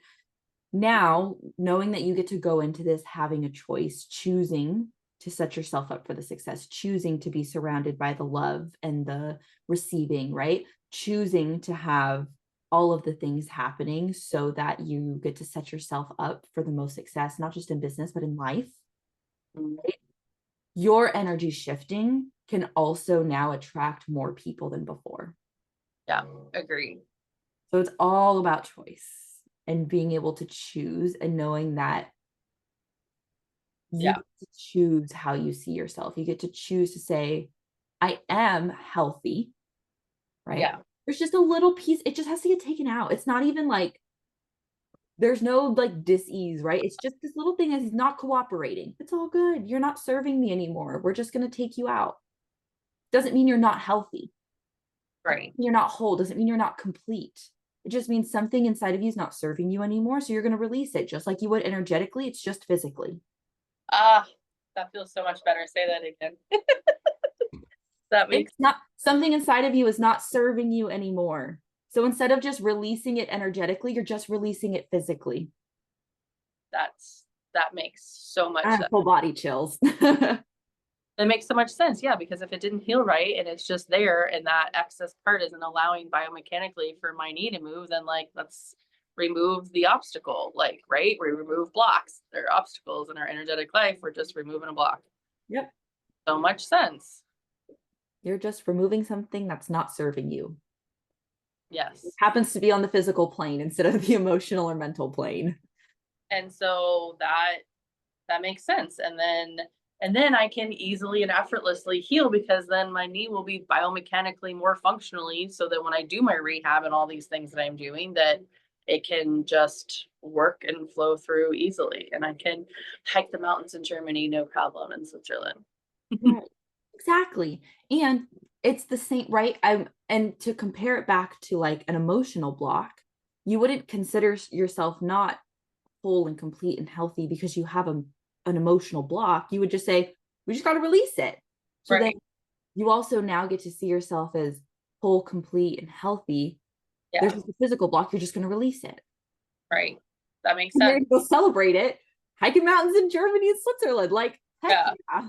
Now, knowing that you get to go into this having a choice, choosing to set yourself up for the success, choosing to be surrounded by the love and the receiving, right? Choosing to have all of the things happening so that you get to set yourself up for the most success, not just in business, but in life. Right? Your energy shifting can also now attract more people than before. Yeah, agreed. So it's all about choice and being able to choose, and knowing that you get to choose how you see yourself. You get to choose to say, I am healthy, right? Yeah. There's just a little piece. It just has to get taken out. It's not even like there's no like dis-ease, right? It's just this little thing is not cooperating. It's all good. You're not serving me anymore. We're just going to take you out. Doesn't mean you're not healthy. Right. You're not whole. Doesn't mean you're not complete. It just means something inside of you is not serving you anymore. So you're going to release it just like you would energetically. It's just physically. Ah, that feels so much better. Say that again. That makes It's not something inside of you is not serving you anymore. So instead of just releasing it energetically, you're just releasing it physically. that makes so much I have sense. full body chills. It makes so much sense, yeah, because if it didn't heal right and it's just there and that excess part isn't allowing biomechanically for my knee to move, then like let's remove the obstacle. Like, right? We remove blocks. There are obstacles in our energetic life. We're just removing a block. Yep. So much sense. You're just removing something that's not serving you. Yes. It happens to be on the physical plane instead of the emotional or mental plane. And so that makes sense. And then I can easily and effortlessly heal because then my knee will be biomechanically more functionally so that when I do my rehab and all these things that I'm doing, that it can just work and flow through easily. And I can hike the mountains in Germany, no problem, in Switzerland. Right. Exactly. And it's the same, right? And to compare it back to like an emotional block, you wouldn't consider yourself not whole and complete and healthy because you have an emotional block. You would just say, we just got to release it. So then Right. you also now get to see yourself as whole, complete, and healthy. Yeah. There's just a physical block. You're just going to release it. Right. That makes And sense. then go celebrate it. Hiking mountains in Germany and Switzerland. Like, heck Yeah. yeah.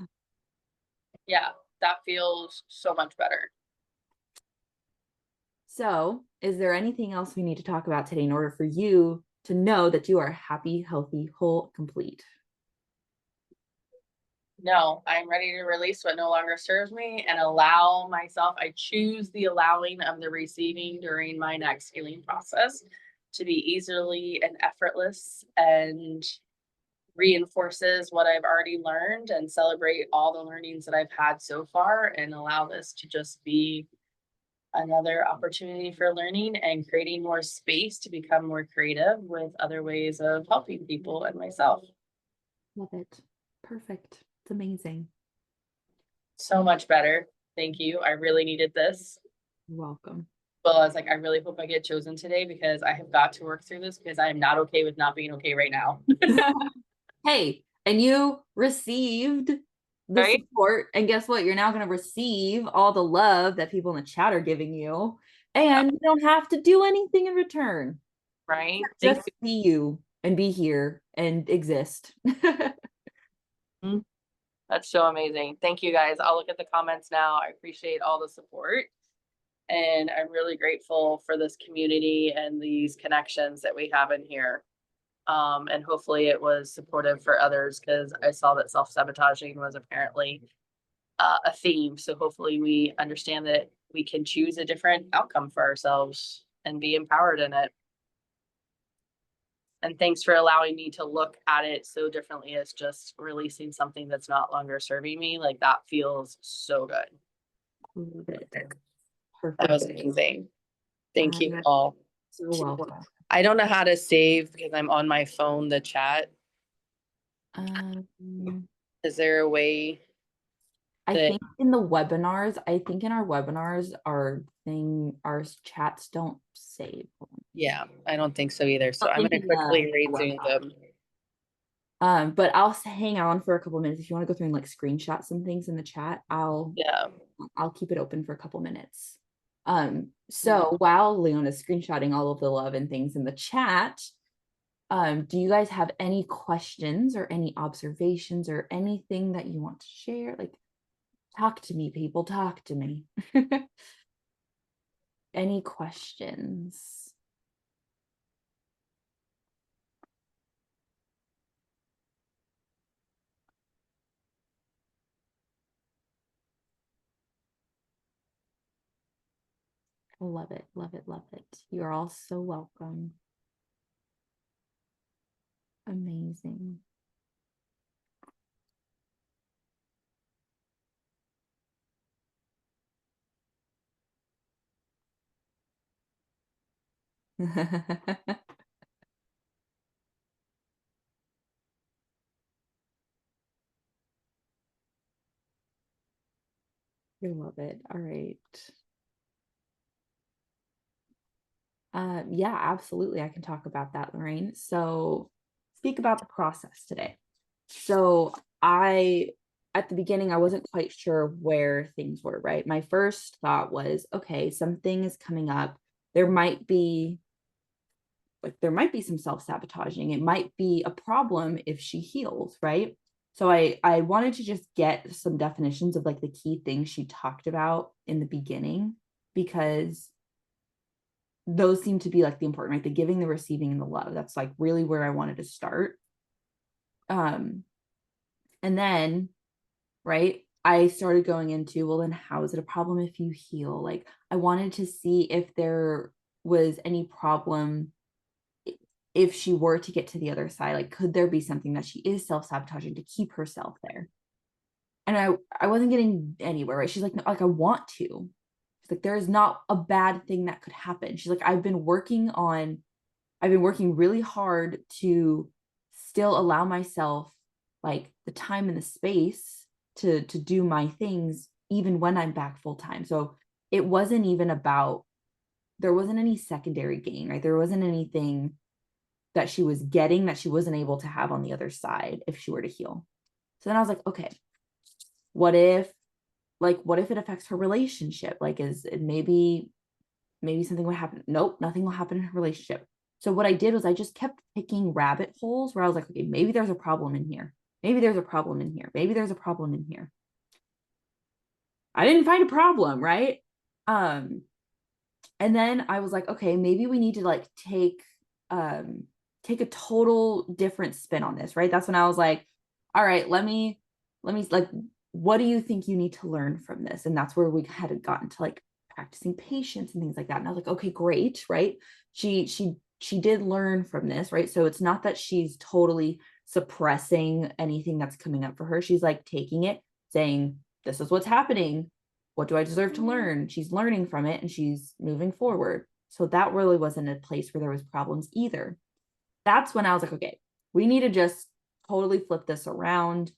Yeah. That feels so much better. So, is there anything else we need to talk about today in order for you to know that you are happy, healthy, whole, complete? No, I'm ready to release what no longer serves me and allow myself. I choose the allowing of the receiving during my next healing process to be easily and effortless and reinforces what I've already learned and celebrate all the learnings that I've had so far and allow this to just be another opportunity for learning and creating more space to become more creative with other ways of helping people and myself. Love it. Perfect. It's amazing. So much better. Thank you. I really needed this. You're welcome. Well, I was like, I really hope I get chosen today because I have got to work through this because I am not okay with not being okay right now. Hey, and you received the Right? support. And guess what? You're now going to receive all the love that people in the chat are giving you. And you don't have to do anything in return. Right? Thank Just be you and be here and exist. you. That's so amazing. Thank you guys. I'll look at the comments now. I appreciate all the support. And I'm really grateful for this community and these connections that we have in here. And hopefully it was supportive for others because I saw that self-sabotaging was apparently a theme. So hopefully we understand that we can choose a different outcome for ourselves and be empowered in it. And thanks for allowing me to look at it so differently as just releasing something that's not longer serving me. Like that feels so good. Perfect. That was amazing. Thank you all. So welcome. I don't know how to save because I'm on my phone, the chat. Um, Is there a way? I that- think in the webinars, I think in our webinars, our chats don't save. Yeah, I don't think so either. So I I'm think going to quickly in read the through webinar. them. But I'll hang on for a couple minutes. If you want to go through and like screenshot some things in the chat, Yeah. I'll keep it open for a couple minutes. So while Leona's screenshotting all of the love and things in the chat, do you guys have any questions or any observations or anything that you want to share? Like, talk to me, people, talk to me. Any questions? Love it, love it, love it. You're all so welcome. Amazing. I love it. All right. Yeah, absolutely. I can talk about that, Lorraine. So speak about the process today. So at the beginning, I wasn't quite sure where things were, right? My first thought was, okay, something is coming up. There might be some self-sabotaging. It might be a problem if she heals, right? So I wanted to just get some definitions of like the key things she talked about in the beginning, because those seem to be like the important, right? The giving, the receiving, and the love. That's like really where I wanted to start. And then, right, I started going into, well, then how is it a problem if you heal? Like, I wanted to see if there was any problem if she were to get to the other side. Like, could there be something that she is self-sabotaging to keep herself there? And I wasn't getting anywhere, right? She's like, no, like, I want to. She's like, there is not a bad thing that could happen. She's like, I've been working really hard to still allow myself like the time and the space to do my things even when I'm back full time. So it wasn't even about, there wasn't any secondary gain, right? There wasn't anything that she was getting that she wasn't able to have on the other side if she were to heal. So then I was like, okay, what if it affects her relationship? Like, is it maybe something would happen? Nope, nothing will happen in her relationship. So what I did was I just kept picking rabbit holes where I was like, okay, maybe there's a problem in here. Maybe there's a problem in here. Maybe there's a problem in here. I didn't find a problem, right? And then I was like, okay, maybe we need to like take a total different spin on this, right? That's when I was like, all right, let me like, what do you think you need to learn from this? And that's where we had gotten to like practicing patience and things like that. And I was like, okay, great, right? She did learn from this, right? So it's not that she's totally suppressing anything that's coming up for her. She's like taking it, saying, this is what's happening. What do I deserve to learn? She's learning from it and she's moving forward. So that really wasn't a place where there was problems either. That's when I was like, okay, we need to just totally flip this around.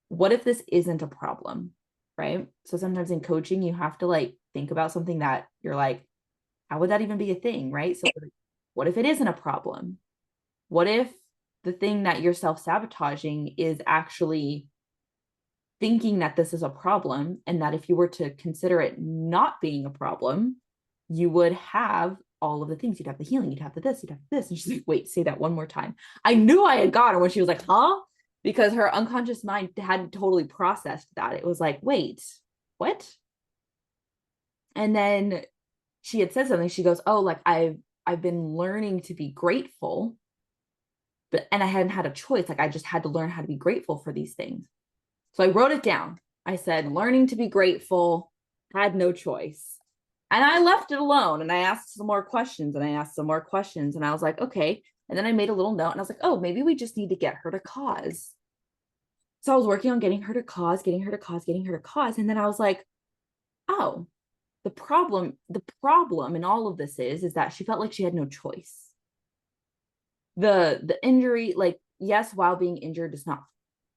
What if this isn't a problem? Right? So sometimes in coaching, you have to like think about something that you're like, how would that even be a thing? Right? So what if it isn't a problem? What if the thing that you're self-sabotaging is actually thinking that this is a problem, and that if you were to consider it not being a problem, you would have all of the things. You'd have the healing, you'd have the this, you'd have this. And she's like, wait, say that one more time. I knew I had got her when she was like, huh? Because her unconscious mind hadn't totally processed that. It was like, wait, what? And then she had said something. She goes, oh, like I've been learning to be grateful, and I hadn't had a choice. Like I just had to learn how to be grateful for these things. So I wrote it down. I said, learning to be grateful, had no choice. And I left it alone, and I asked some more questions, and I asked some more questions, and I was like, okay. And then I made a little note, and I was like, oh, maybe we just need to get her to cause. So I was working on getting her to cause. And then I was like, oh, the problem in all of this is that she felt like she had no choice. The injury, like, yes, while being injured is not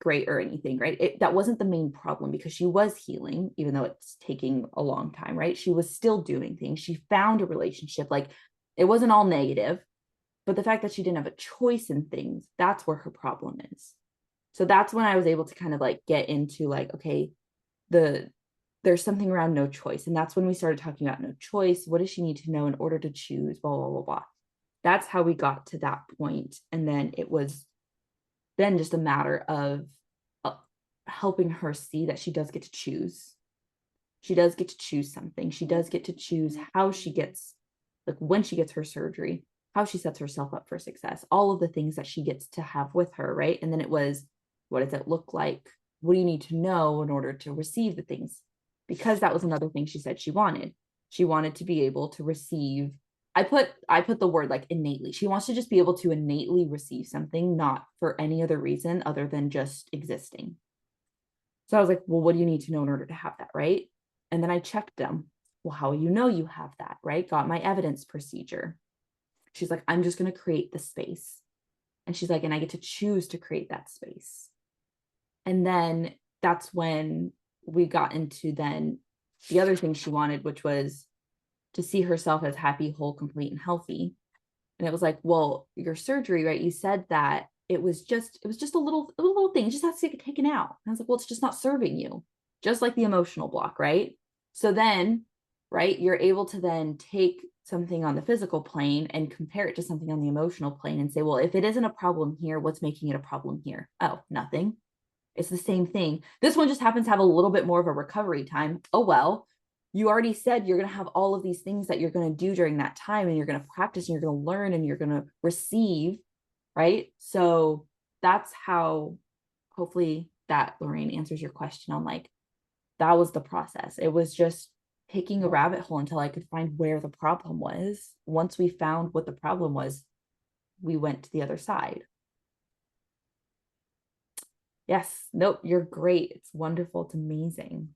great or anything, right? That wasn't the main problem, because she was healing, even though it's taking a long time, right? She was still doing things. She found a relationship. Like, it wasn't all negative, but the fact that she didn't have a choice in things, that's where her problem is. So that's when I was able to kind of like get into like, okay, there's something around no choice. And that's when we started talking about no choice. What does she need to know in order to choose? Blah, blah, blah, blah. That's how we got to that point. And then it was then just a matter of helping her see that she does get to choose. She does get to choose something. She does get to choose how she gets, like when she gets her surgery, how she sets herself up for success, all of the things that she gets to have with her, right? And then it was, what does it look like? What do you need to know in order to receive the things? Because that was another thing she said she wanted. She wanted to be able to receive. I put the word like innately. She wants to just be able to innately receive something, not for any other reason other than just existing. So I was like, well, what do you need to know in order to have that, right? And then I checked them. Well, how will you know you have that, right? Got my evidence procedure. She's like, I'm just going to create the space. And she's like, and I get to choose to create that space. And then that's when we got into then the other thing she wanted, which was to see herself as happy, whole, complete, and healthy. And it was like, well, your surgery, right? You said that it was just a little thing. It just has to get taken out. And I was like, well, it's just not serving you, just like the emotional block, right? So then, right, you're able to then take something on the physical plane and compare it to something on the emotional plane and say, well, if it isn't a problem here, what's making it a problem here? Oh, nothing. It's the same thing. This one just happens to have a little bit more of a recovery time. Oh, well, you already said you're going to have all of these things that you're going to do during that time, and you're going to practice and you're going to learn and you're going to receive, right? So that's how, hopefully that, Lorraine, answers your question on like, that was the process. It was just taking a rabbit hole until I could find where the problem was. Once we found what the problem was, we went to the other side. Yes, nope, you're great. It's wonderful. It's amazing.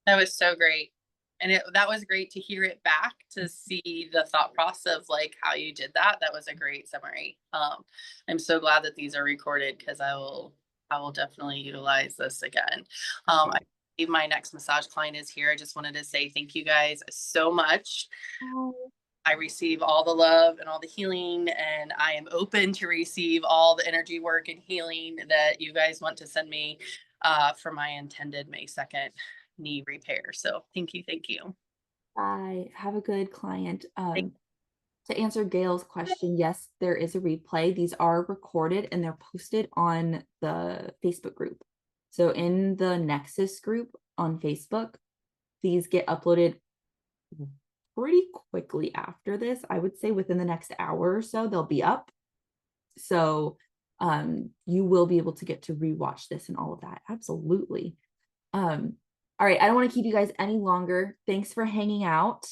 That was so great. And that was great to hear it back, to see the thought process of like how you did that. That was a great summary. I'm so glad that these are recorded, because I will definitely utilize this again. I believe my next massage client is here. I just wanted to say thank you guys so much. I receive all the love and all the healing, and I am open to receive all the energy work and healing that you guys want to send me for my intended May 2nd knee repair. So thank you. Thank you. Bye. Have a good client. To answer Gail's question, yes, there is a replay. These are recorded and they're posted on the Facebook group. So in the Nexus group on Facebook, these get uploaded pretty quickly after this. I would say within the next hour or so, they'll be up. So you will be able to get to rewatch this and all of that. Absolutely. All right, I don't want to keep you guys any longer. Thanks for hanging out.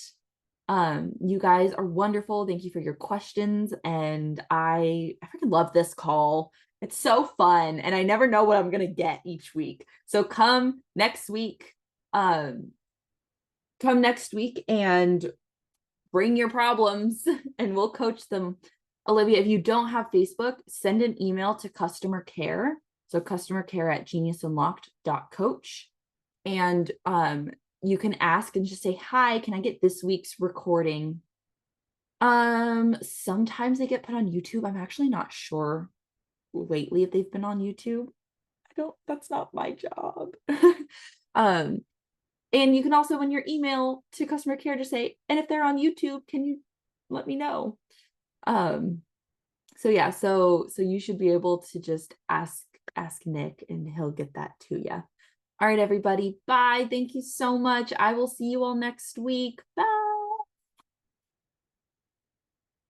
You guys are wonderful. Thank you for your questions. And I freaking love this call. It's so fun. And I never know what I'm going to get each week. So come next week. Come next week and bring your problems and we'll coach them. Olivia, if you don't have Facebook, send an email to customer care. So customercare@geniusunlocked.coach. And you can ask and just say, hi, can I get this week's recording? Sometimes they get put on YouTube. I'm actually not sure lately if they've been on YouTube. That's not my job. And you can also, in your email to customer care, just say, and if they're on YouTube, can you let me know? So yeah, so you should be able to just ask Nick and he'll get that to you. All right, everybody. Bye. Thank you so much. I will see you all next week. Bye.